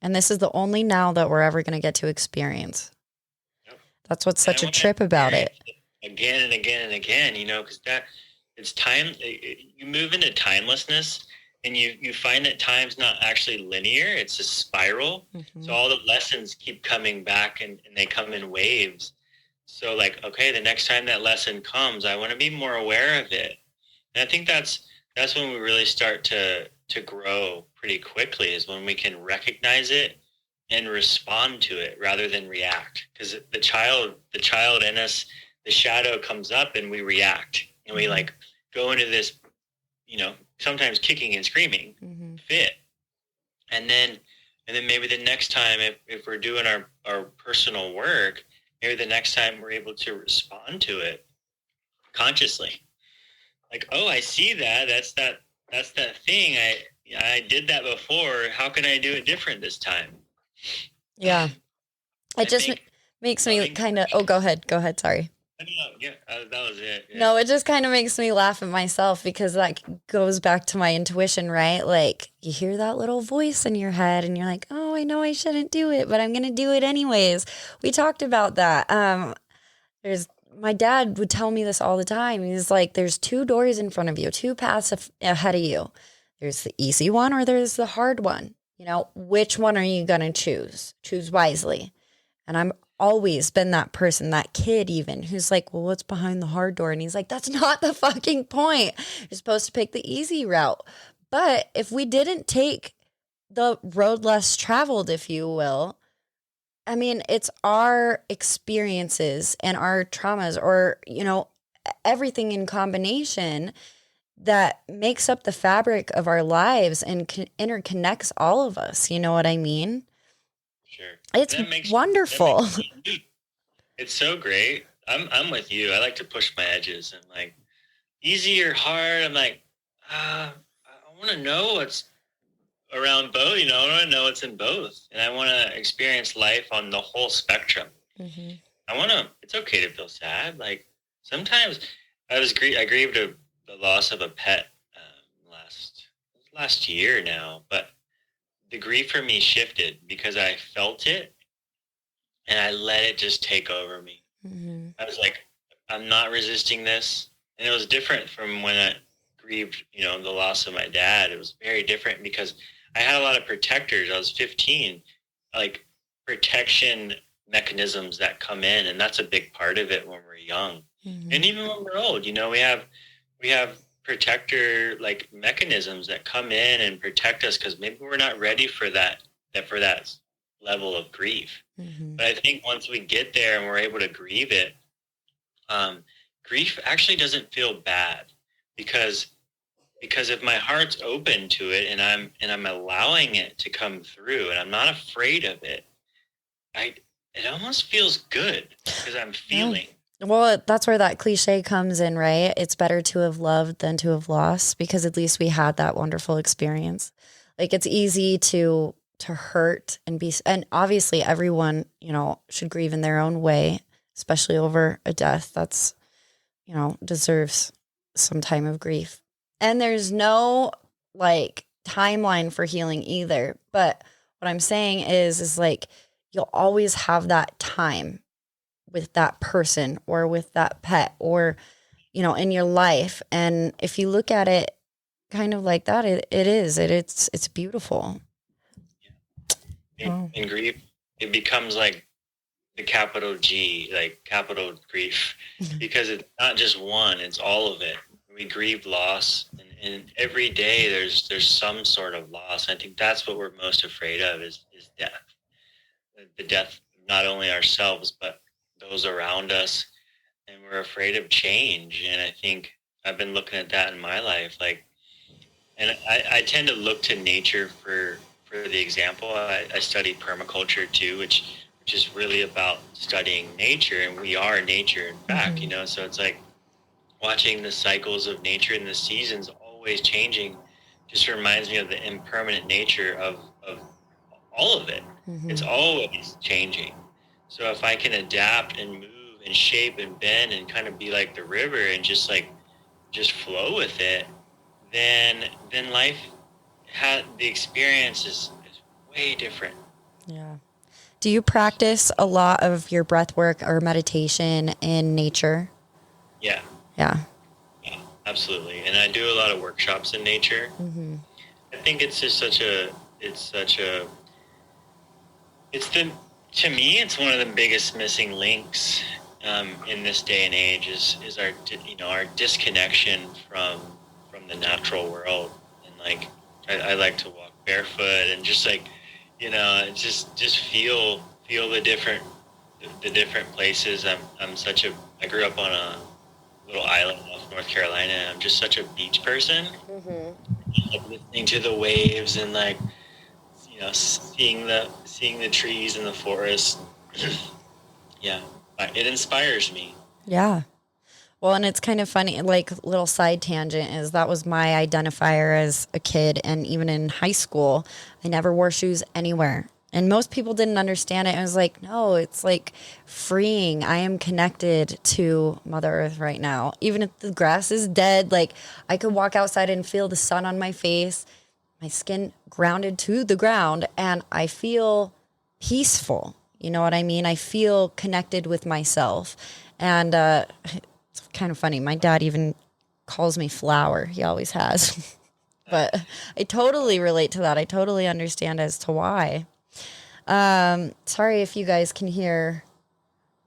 And this is the only now that we're ever going to get to experience. Yep. That's what's such a trip about it. Again and again and again, because it's time. You move into timelessness, and you find that time's not actually linear. It's a spiral. Mm-hmm. So all the lessons keep coming back, and they come in waves. So like, okay, the next time that lesson comes, I want to be more aware of it. And I think that's when we really start to grow pretty quickly, is when we can recognize it and respond to it rather than react. Because the child in us, the shadow comes up and we react, and we like go into this, sometimes kicking and screaming fit. And then maybe the next time, if we're doing our personal work, maybe the next time we're able to respond to it consciously. Like, oh, I see that. That's that thing. I did that before. How can I do it different this time? Yeah. It just makes me kind of, go ahead. Sorry. Yeah, that was it. Yeah. No, it just kind of makes me laugh at myself, because that goes back to my intuition, right? Like, you hear that little voice in your head and you're like, oh, I know I shouldn't do it, but I'm going to do it anyways. We talked about that. My dad would tell me this all the time. He's like, there's two doors in front of you, two paths ahead of you. There's the easy one or there's the hard one. Which one are you going to choose? Choose wisely. And I'm always been that person, that kid even, who's like, well, what's behind the hard door? And he's like, that's not the fucking point. You're supposed to pick the easy route. But if we didn't take the road less traveled, if you will, I mean, it's our experiences and our traumas, or, everything in combination that makes up the fabric of our lives and interconnects all of us. You know what I mean? Sure. It's wonderful. It's so great. I'm with you. I like to push my edges, and like, easy or hard, I'm like, I want to know what's around both. I want to know what's in both, and I want to experience life on the whole spectrum. Mm-hmm. It's okay to feel sad. Like, sometimes I grieved the loss of a pet last year now, but the grief for me shifted because I felt it and I let it just take over me. Mm-hmm. I was like, I'm not resisting this. And it was different from when I grieved, the loss of my dad. It was very different because I had a lot of protectors. I was 15, like protection mechanisms that come in, and that's a big part of it when we're young. Mm-hmm. And even when we're old, we have protector like mechanisms that come in and protect us because maybe we're not ready for that level of grief. Mm-hmm. But I think once we get there and we're able to grieve it, grief actually doesn't feel bad because if my heart's open to it and I'm allowing it to come through and I'm not afraid of it, it almost feels good because I'm feeling. Well, that's where that cliche comes in, right? It's better to have loved than to have lost, because at least we had that wonderful experience. Like, it's easy to hurt and obviously everyone, should grieve in their own way, especially over a death that's, deserves some time of grief. And there's no like timeline for healing either. But what I'm saying is like, you'll always have that time with that person or with that pet or, in your life. And if you look at it kind of like that, it's beautiful. In grief, it becomes like the capital G, like capital grief, because it's not just one, it's all of it. We grieve loss, and every day there's some sort of loss. I think that's what we're most afraid of is death. The death of not only ourselves, but those around us. And we're afraid of change. And I think I've been looking at that in my life. And I tend to look to nature for the example. I study permaculture too, which is really about studying nature, and we are nature in fact, so it's like watching the cycles of nature and the seasons always changing just reminds me of the impermanent nature of all of it. Mm-hmm. It's always changing. So if I can adapt and move and shape and bend and kind of be like the river and just flow with it, then life the experience is way different. Yeah. Do you practice a lot of your breath work or meditation in nature? Yeah. Yeah. Yeah, absolutely. And I do a lot of workshops in nature. Mm-hmm. I think it's just to me, it's one of the biggest missing links in this day and age is our disconnection from the natural world. And like, I like to walk barefoot and just like, just feel the different places. I grew up on a little island off North Carolina. I'm just such a beach person. Mm-hmm. Like listening to the waves and like, seeing the trees and the forest. Yeah, it inspires me. Yeah. Well, and it's kind of funny, like little side tangent is that was my identifier as a kid. And even in high school, I never wore shoes anywhere. And most people didn't understand it. I was like, no, it's like freeing. I am connected to Mother Earth right now. Even if the grass is dead, like I could walk outside and feel the sun on my face, my skin grounded to the ground, and I feel peaceful. You know what I mean? I feel connected with myself. And it's kind of funny. My dad even calls me flower. He always has. But I totally relate to that. I totally understand as to why. Sorry if you guys can hear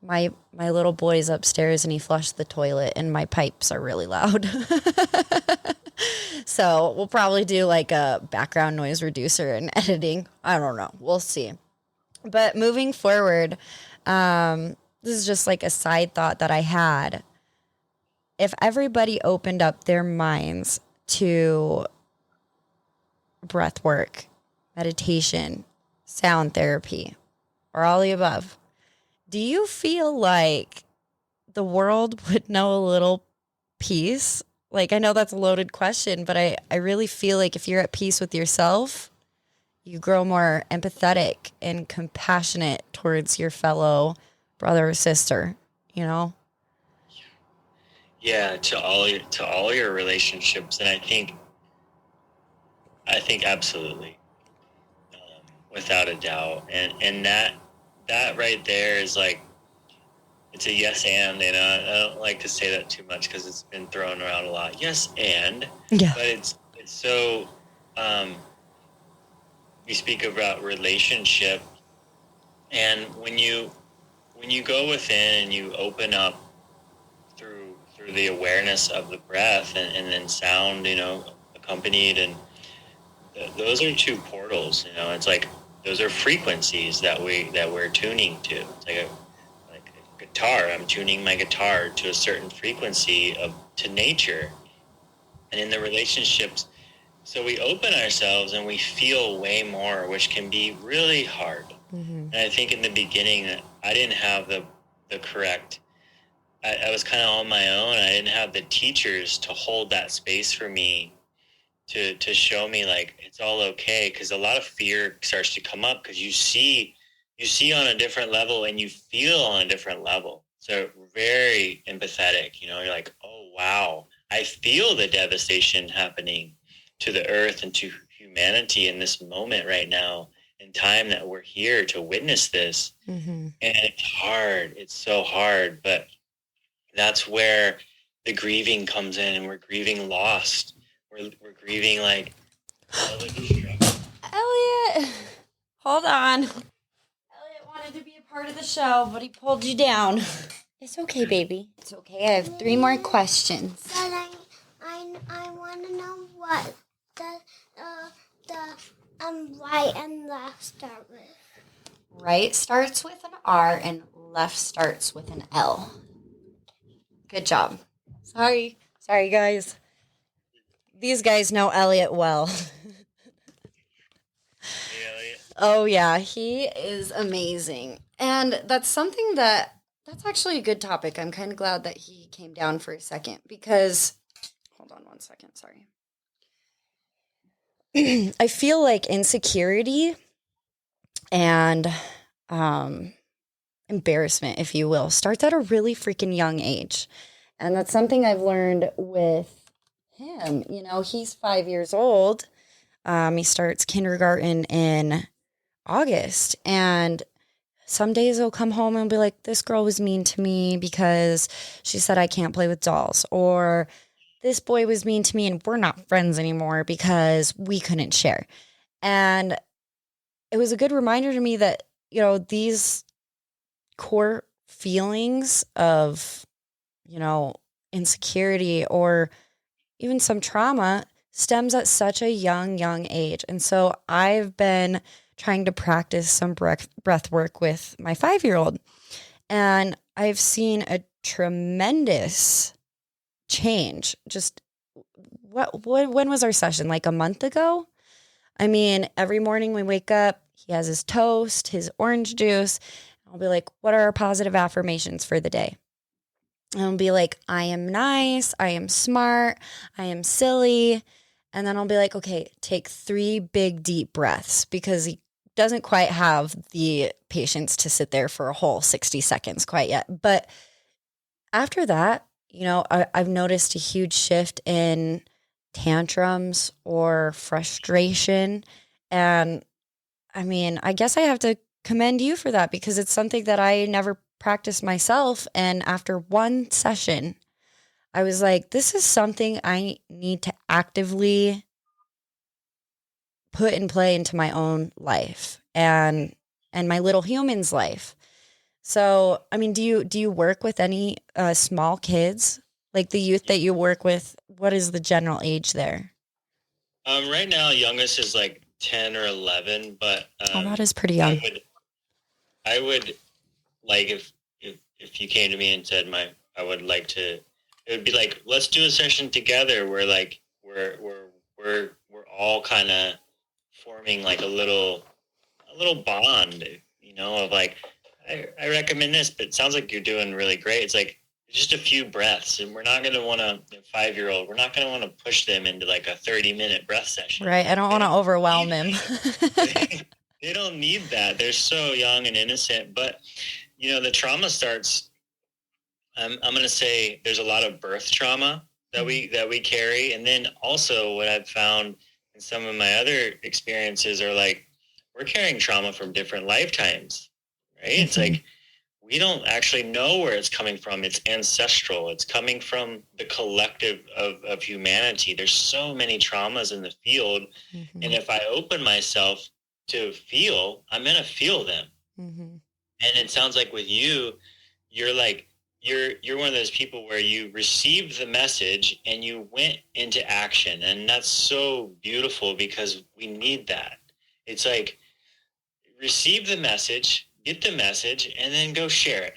my little boy's upstairs and he flushed the toilet and my pipes are really loud. So we'll probably do like a background noise reducer and editing. I don't know. We'll see. But moving forward, this is just like a side thought that I had. If everybody opened up their minds to breath work, meditation, sound therapy, or all the above, do you feel like the world would know a little peace? Like, I know that's a loaded question, but I really feel like if you're at peace with yourself, you grow more empathetic and compassionate towards your fellow brother or sister, Yeah, to all your relationships. And I think absolutely, without a doubt. And that right there is like, it's a yes and, you know. I don't like to say that too much because it's been thrown around a lot. Yes and, Yeah. but it's so. You speak about relationship, and when you go within and you open up through the awareness of the breath and then sound, you know, accompanied, and those are two portals. You know, it's like those are frequencies that we're tuning to. It's like a guitar. I'm tuning my guitar to a certain frequency to nature, and in the relationships. So we open ourselves and we feel way more, which can be really hard. And I think in the beginning, I didn't have the correct. I was kind of on my own. I didn't have the teachers to hold that space for me to show me like it's all okay, because a lot of fear starts to come up because you see on a different level and you feel on a different level. So very empathetic. You know, you're like, oh wow, I feel the devastation happening to the earth and to humanity in this moment right now in time that we're here to witness this. And it's hard. It's so hard, but that's where the grieving comes in, and we're grieving lost. We're grieving like Elliot, hold on. Elliot wanted to be a part of the show, but he pulled you down. It's okay, baby. It's okay. I have 3 more questions. But I want to know what the right and left start with. Right starts with an R and left starts with an L. Good job. Sorry, guys. These guys know Elliot well. Oh, yeah, he is amazing. And that's something that's actually a good topic. I'm kind of glad that he came down for a second because, hold on one second, sorry. I feel like insecurity and embarrassment, if you will, starts at a really freaking young age. And that's something I've learned with him. You know, he's 5 years old. He starts kindergarten in August, and some days he'll come home and be like, this girl was mean to me because she said I can't play with dolls, or this boy was mean to me and we're not friends anymore because we couldn't share. And it was a good reminder to me that, you know, these core feelings of, you know, insecurity or even some trauma stems at such a young age. And so I've been trying to practice some breath work with my 5-year-old. And I've seen a tremendous change. Just when was our session? Like a month ago? I mean, every morning we wake up, he has his toast, his orange juice. I'll be like, what are our positive affirmations for the day? And I'll be like, I am nice, I am smart, I am silly. And then I'll be like, okay, take 3 big deep breaths, because he doesn't quite have the patience to sit there for a whole 60 seconds quite yet. But after that, you know, I've noticed a huge shift in tantrums or frustration. And I mean, I guess I have to commend you for that, because it's something that I never practiced myself. And after one session, I was like, this is something I need to actively put and play into my own life and my little human's life. So, I mean, do you work with any small kids? Like the youth that you work with, what is the general age there? Right now, youngest is like 10 or 11, but That is pretty young. I would like if you came to me and said I would like to, it would be like, let's do a session together where like we're all kind of forming like a little bond, you know, of like, I recommend this, but it sounds like you're doing really great. It's like just a few breaths, and we're not going to want to, 5-year-old, we're not going to want to push them into like a 30-minute breath session. Right. I don't want to overwhelm him. They don't need that. They're so young and innocent, but you know, the trauma starts, I'm going to say there's a lot of birth trauma that we carry. And then also what I've found in some of my other experiences are like, we're carrying trauma from different lifetimes, right? It's like we don't actually know where it's coming from. It's ancestral. It's coming from the collective of humanity. There's so many traumas in the field. Mm-hmm. And if I open myself to feel, I'm going to feel them. Mm-hmm. And it sounds like with you, you're like, you're one of those people where you received the message and you went into action. And that's so beautiful because we need that. It's like, receive the message, get the message, and then go share it.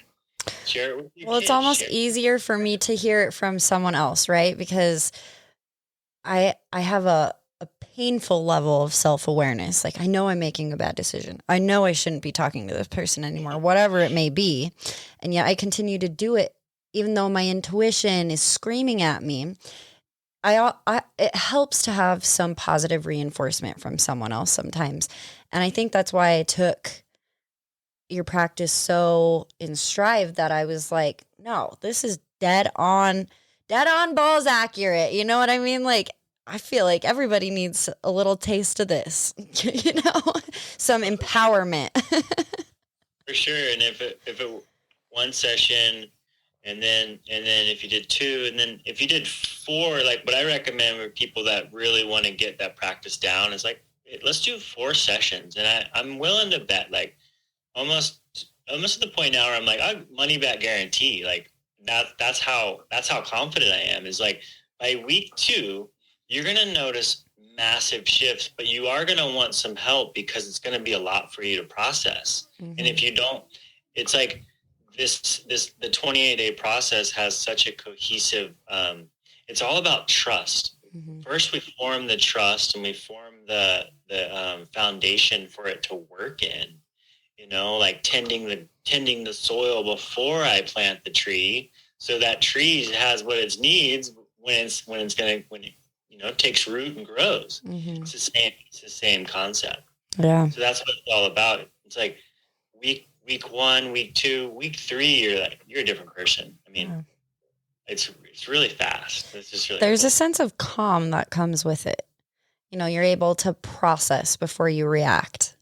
Share it with your Well, it's kids, almost share it. easier for me to hear it from someone else, right? Because I have a painful level of self-awareness. Like, I know I'm making a bad decision. I know I shouldn't be talking to this person anymore, whatever it may be. And yet I continue to do it, even though my intuition is screaming at me. It helps to have some positive reinforcement from someone else sometimes. And I think that's why I took your practice so in stride that I was like, no, this is dead on balls accurate. You know what I mean? Like, I feel like everybody needs a little taste of this, some empowerment. For sure. And if it one session, and then if you did 2, and then if you did 4, like what I recommend for people that really want to get that practice down is like, let's do 4 sessions. And I'm willing to bet like almost at the point now where I'm like, I money back guarantee. Like that's how confident I am, is like by week 2, you're going to notice massive shifts, but you are going to want some help because it's going to be a lot for you to process. Mm-hmm. And if you don't, it's like the 28-day process has such a cohesive, it's all about trust. Mm-hmm. First, we form the trust and we form the foundation for it to work in, like tending the soil before I plant the tree. So that tree has what it needs when it takes root and grows. Mm-hmm. It's the same concept. Yeah. So that's what it's all about. It's like week 1, week 2, week 3, you're a different person. I mean, it's really fast. It's just really There's cool. a sense of calm that comes with it. You're able to process before you react.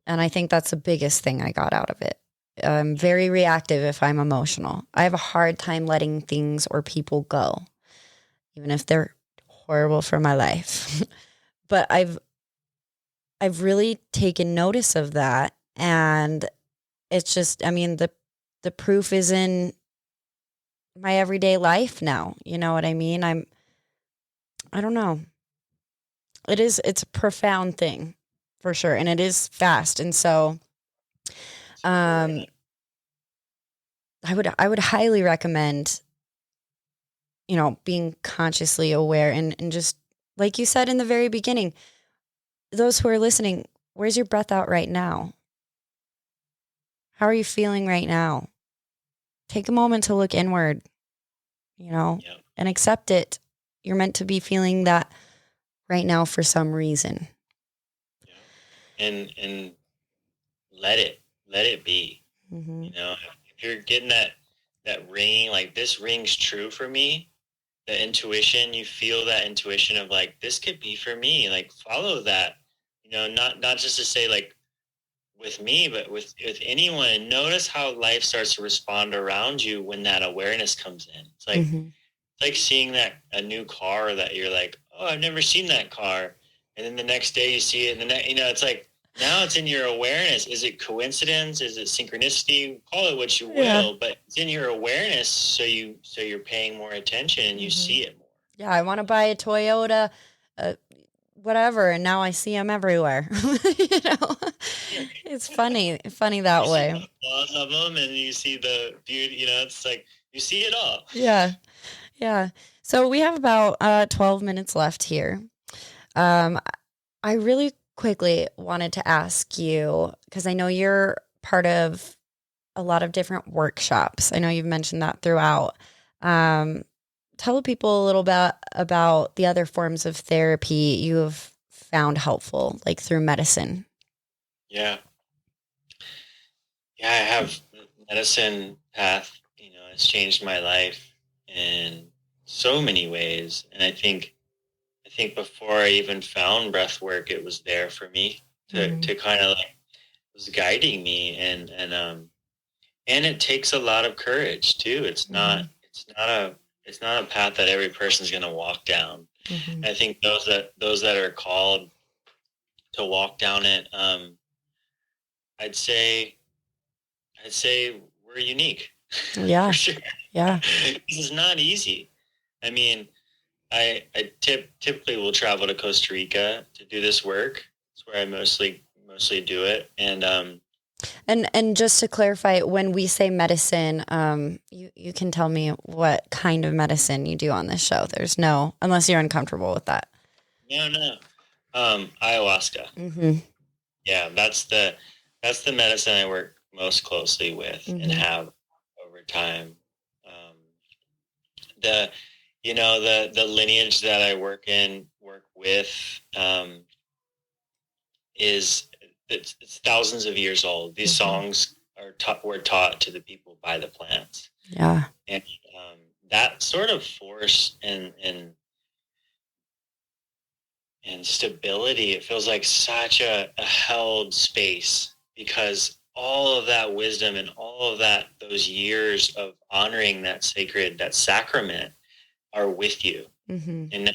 And I think that's the biggest thing I got out of it. I'm very reactive if I'm emotional. I have a hard time letting things or people go, even if they're horrible for my life. But I've really taken notice of that. And it's just, the proof is in my everyday life now. You know what I mean? I don't know. It's a profound thing for sure. And it is fast. And so, I would highly recommend, being consciously aware and just like you said in the very beginning, those who are listening, where's your breath out right now? How are you feeling right now? Take a moment to look inward, and accept it. You're meant to be feeling that right now for some reason. Yeah. And let it be. Mm-hmm. If you're getting that ringing, like this rings true for me, the intuition, you feel that intuition of like, this could be for me, like follow that, not just to say like with me, but with anyone. Notice how life starts to respond around you when that awareness comes in. It's like, it's like seeing a new car that you're like, oh, I've never seen that car. And then the next day you see it, and it's like, now it's in your awareness. Is it coincidence? Is it synchronicity? Call it what you will, but it's in your awareness. So you're paying more attention and you see it more. Yeah. I want to buy a Toyota, whatever. And now I see them everywhere. It's funny that you way. See the flaws of them and you see the beauty, it's like, you see it all. Yeah. Yeah. So we have about 12 minutes left here. I really quickly wanted to ask you, because I know you're part of a lot of different workshops. I know you've mentioned that throughout. Tell people a little bit about the other forms of therapy you have found helpful, like through medicine. Yeah. Yeah, I have medicine path, it's changed my life in so many ways. And I think before I even found breath work, it was there for me to kind of like, was guiding me. And and it takes a lot of courage too. It's not a path that every person's going to walk down. I think those that are called to walk down it, I'd say we're unique. Yeah. For sure. Yeah. This is not easy. I mean, I typically will travel to Costa Rica to do this work. It's where I mostly do it. And just to clarify, when we say medicine, you can tell me what kind of medicine you do on this show. There's no, unless you're uncomfortable with that. No. Ayahuasca. Yeah, that's the medicine I work most closely with and have over time. The lineage that I work with is it's thousands of years old. These songs were taught to the people by the plants. Yeah. And that sort of force and stability, it feels like such a held space, because all of that wisdom and all of those years of honoring that sacrament are with you. And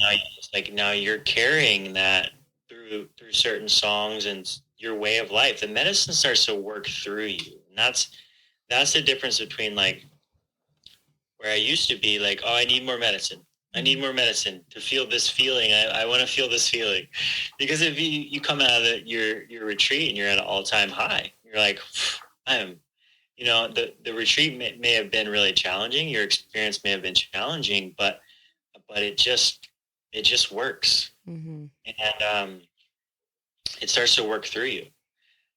now you're carrying that through certain songs and your way of life. The medicine starts to work through you. And that's the difference between like where I used to be like, oh, I need more medicine. I need more medicine to feel this feeling. I want to feel this feeling. Because if you come out of your retreat and you're at an all-time high, you're like, the retreat may have been really challenging. Your experience may have been challenging, but it just works. And it starts to work through you.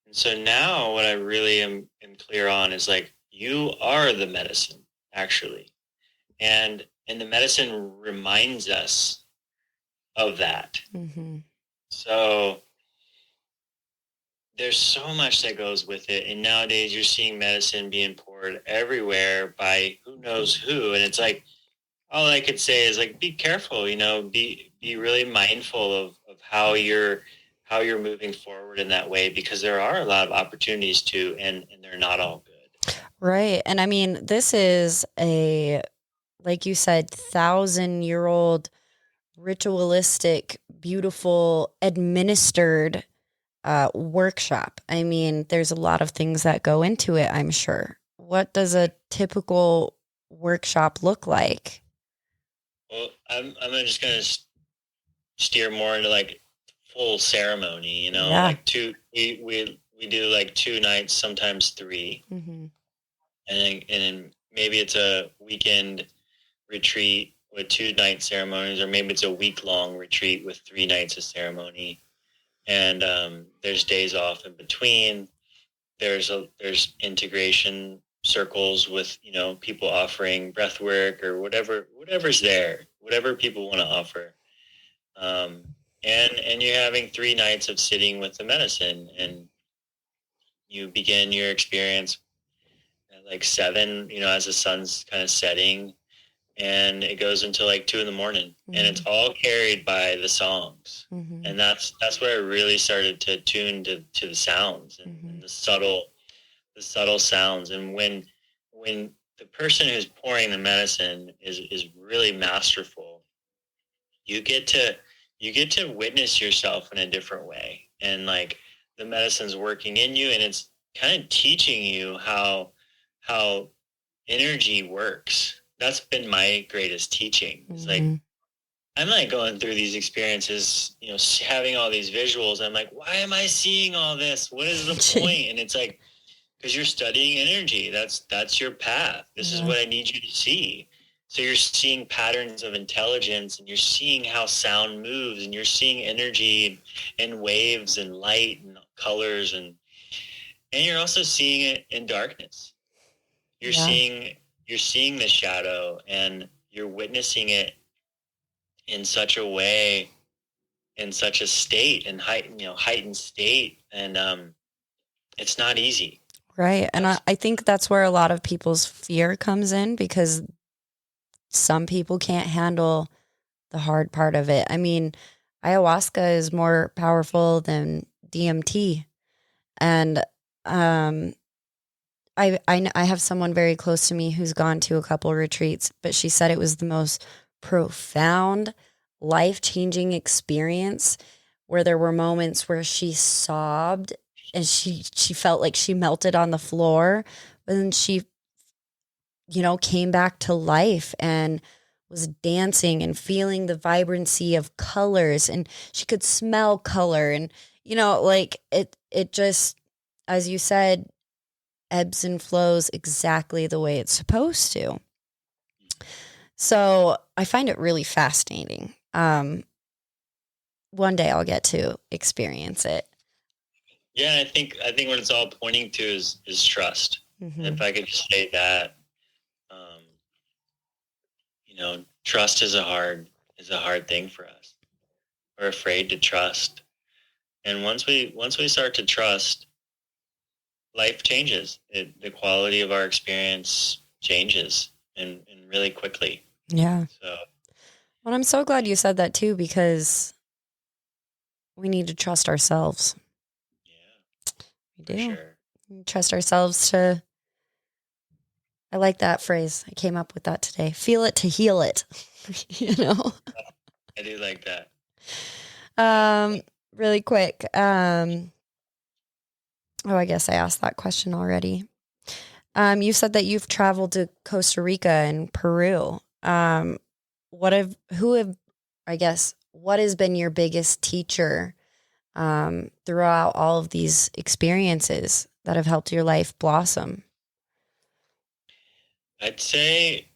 And so now what I really am clear on is like, you are the medicine, actually. And the medicine reminds us of that. So there's so much that goes with it. And nowadays you're seeing medicine being poured everywhere by who knows who. And it's like, all I could say is like, be careful, be really mindful of how you're moving forward in that way, because there are a lot of opportunities too, and they're not all good. Right. And I mean, this is like you said, 1,000-year-old ritualistic, beautiful, administered workshop. I mean, there's a lot of things that go into it, I'm sure. What does a typical workshop look like? Well, I'm just going to steer more into like full ceremony, like we do like 2 nights, sometimes 3. And then maybe it's a weekend retreat with 2-night ceremonies, or maybe it's a week-long retreat with 3 nights of ceremony. And there's days off in between. There's integration circles with people offering breath work or whatever's there, whatever people want to offer. And you're having 3 nights of sitting with the medicine, and you begin your experience at like 7, as the sun's kind of setting, and it goes until like 2 a.m. and it's all carried by the songs. And that's where I really started to tune to the sounds and the subtle sounds. And when the person who's pouring the medicine is really masterful, you get to witness yourself in a different way, and like the medicine's working in you, and it's kind of teaching you how energy works. That's been my greatest teaching. It's like, I'm like going through these experiences, having all these visuals. I'm like, why am I seeing all this? What is the point? And it's like, because you're studying energy. That's your path. This is what I need you to see. So you're seeing patterns of intelligence, and you're seeing how sound moves, and you're seeing energy and waves and light and colors, and you're also seeing it in darkness. You're seeing the shadow, and you're witnessing it in such a way, in such a state, and heightened state. And it's not easy. Right. And I think that's where a lot of people's fear comes in, because some people can't handle the hard part of it. I mean, ayahuasca is more powerful than DMT. And I have someone very close to me who's gone to a couple retreats, but she said it was the most profound, life-changing experience where there were moments where she sobbed and she felt like she melted on the floor, but then she, came back to life and was dancing and feeling the vibrancy of colors, and she could smell color, and like it just, as you said, ebbs and flows exactly the way it's supposed to. So I find it really fascinating. One day I'll get to experience it. Yeah, I think what it's all pointing to is trust. Mm-hmm. And if I could just say that, trust is a hard thing for us. We're afraid to trust, and once we start to trust, life changes. The quality of our experience changes, and really quickly. Yeah. So, well, I'm so glad you said that too, because we need to trust ourselves. yeah, We for do. sure. Trust ourselves to. I like that phrase. I came up with that today. Feel it to heal it. I do like that. Really quick. I guess I asked that question already. You said that you've traveled to Costa Rica and Peru. What has been your biggest teacher throughout all of these experiences that have helped your life blossom? I'd say,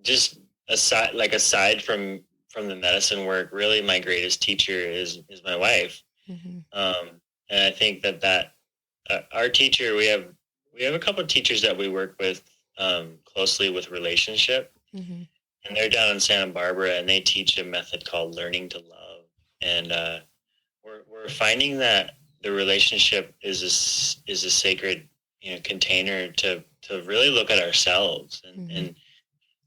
just aside from the medicine work, really my greatest teacher is my wife. Mm-hmm. And I think that our teacher, we have a couple of teachers that we work with closely with relationship, Mm-hmm. and they're down in Santa Barbara, and they teach a method called learning to love. And we're finding that the relationship is a sacred container to really look at ourselves, and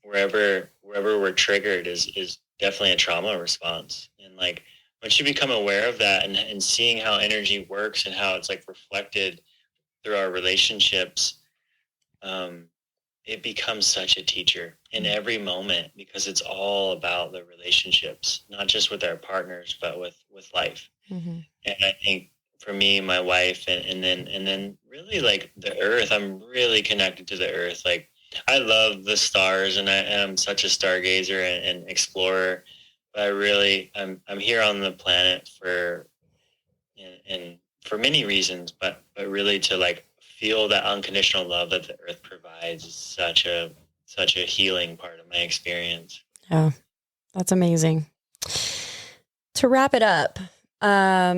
wherever we're triggered is definitely a trauma response. And like once you become aware of that, and seeing how energy works and how it's like reflected through our relationships, it becomes such a teacher in every moment, because it's all about the relationships, not just with our partners, but with life. Mm-hmm. And I think for me, my wife, and then really like the earth, I'm really connected to the earth. Like I love the stars, and I am such a stargazer and explorer, but I'm here on the planet for many reasons, but really to like feel that unconditional love that the earth provides is such a healing part of my experience. Yeah, that's amazing. To wrap it up, hi.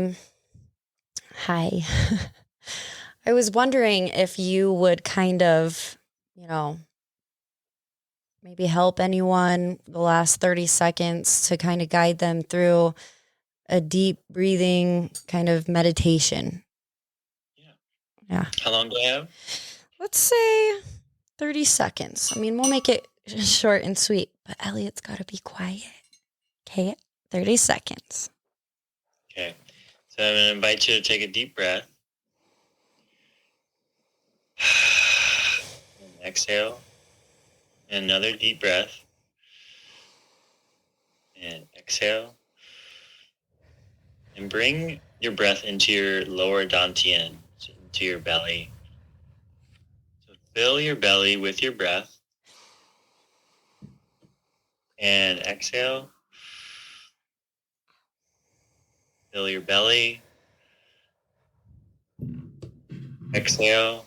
I was wondering if you would kind of, maybe help anyone the last 30 seconds to kind of guide them through a deep breathing kind of meditation. Yeah. How long do I have? Let's say 30 seconds. I mean, we'll make it short and sweet, but Elliot's got to be quiet. Okay, 30 seconds. Okay. So I'm going to invite you to take a deep breath. And exhale. And another deep breath. And exhale. And bring your breath into your lower dantian, so into your belly. So fill your belly with your breath. And exhale. Fill your belly. Exhale.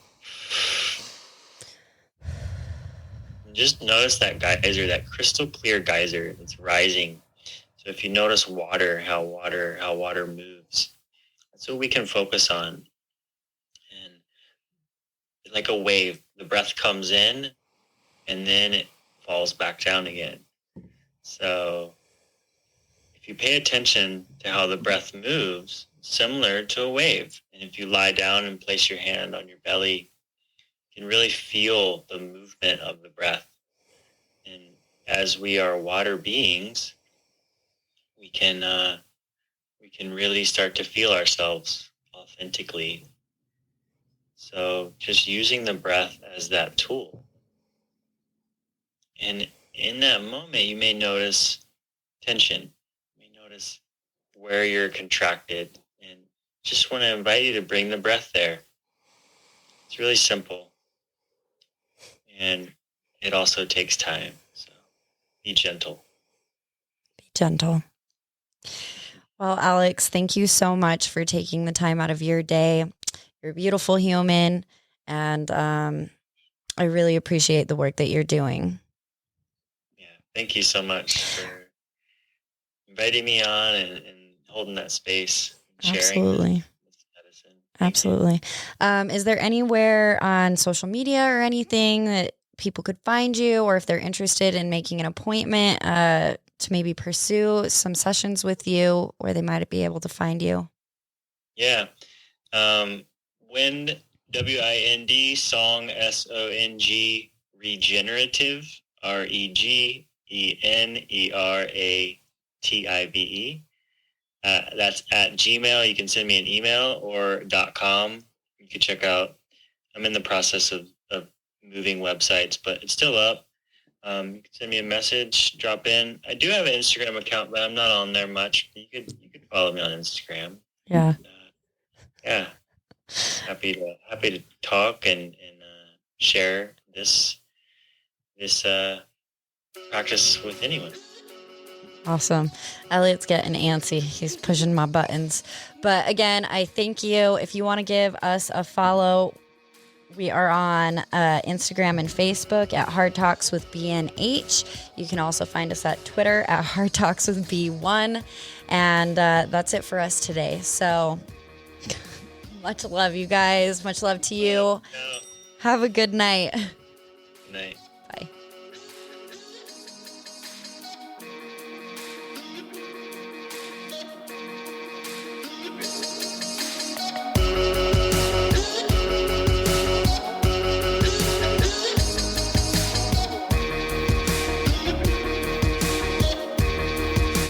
And just notice that geyser, that crystal clear geyser that's rising. So if you notice how water moves, that's what we can focus on. And like a wave, the breath comes in and then it falls back down again. So if you pay attention to how the breath moves, similar to a wave, and if you lie down and place your hand on your belly, you can really feel the movement of the breath. And as we are water beings, we can really start to feel ourselves authentically. So just using the breath as that tool. And in that moment, you may notice tension. You may notice where you're contracted. And just want to invite you to bring the breath there. It's really simple. And it also takes time. So be gentle. Be gentle. Well, Alex, thank you so much for taking the time out of your day. You're a beautiful human, and I really appreciate the work that you're doing. Yeah, thank you so much for inviting me on and holding that space, sharing Absolutely. this medicine. Thank you. Absolutely. Is there anywhere on social media or anything that people could find you, or if they're interested in making an appointment to maybe pursue some sessions with you, where they might be able to find you? Yeah. Wind, WIND, song, SONG, regenerative, REGENERATIVE. That's at Gmail. You can send me an email or .com. You can check out. I'm in the process of moving websites, but it's still up. You can send me a message, drop in. I do have an Instagram account, but I'm not on there much. You could follow me on Instagram. Yeah. Yeah. Happy to talk and share this practice with anyone. Awesome. Elliot's getting antsy. He's pushing my buttons. But again, I thank you. If you want to give us a follow, we are on Instagram and Facebook at Hard Talks with BNH. You can also find us at Twitter at Hard Talks with B1. And that's it for us today. So much love, you guys. Much love to you. Have a good night. Good night.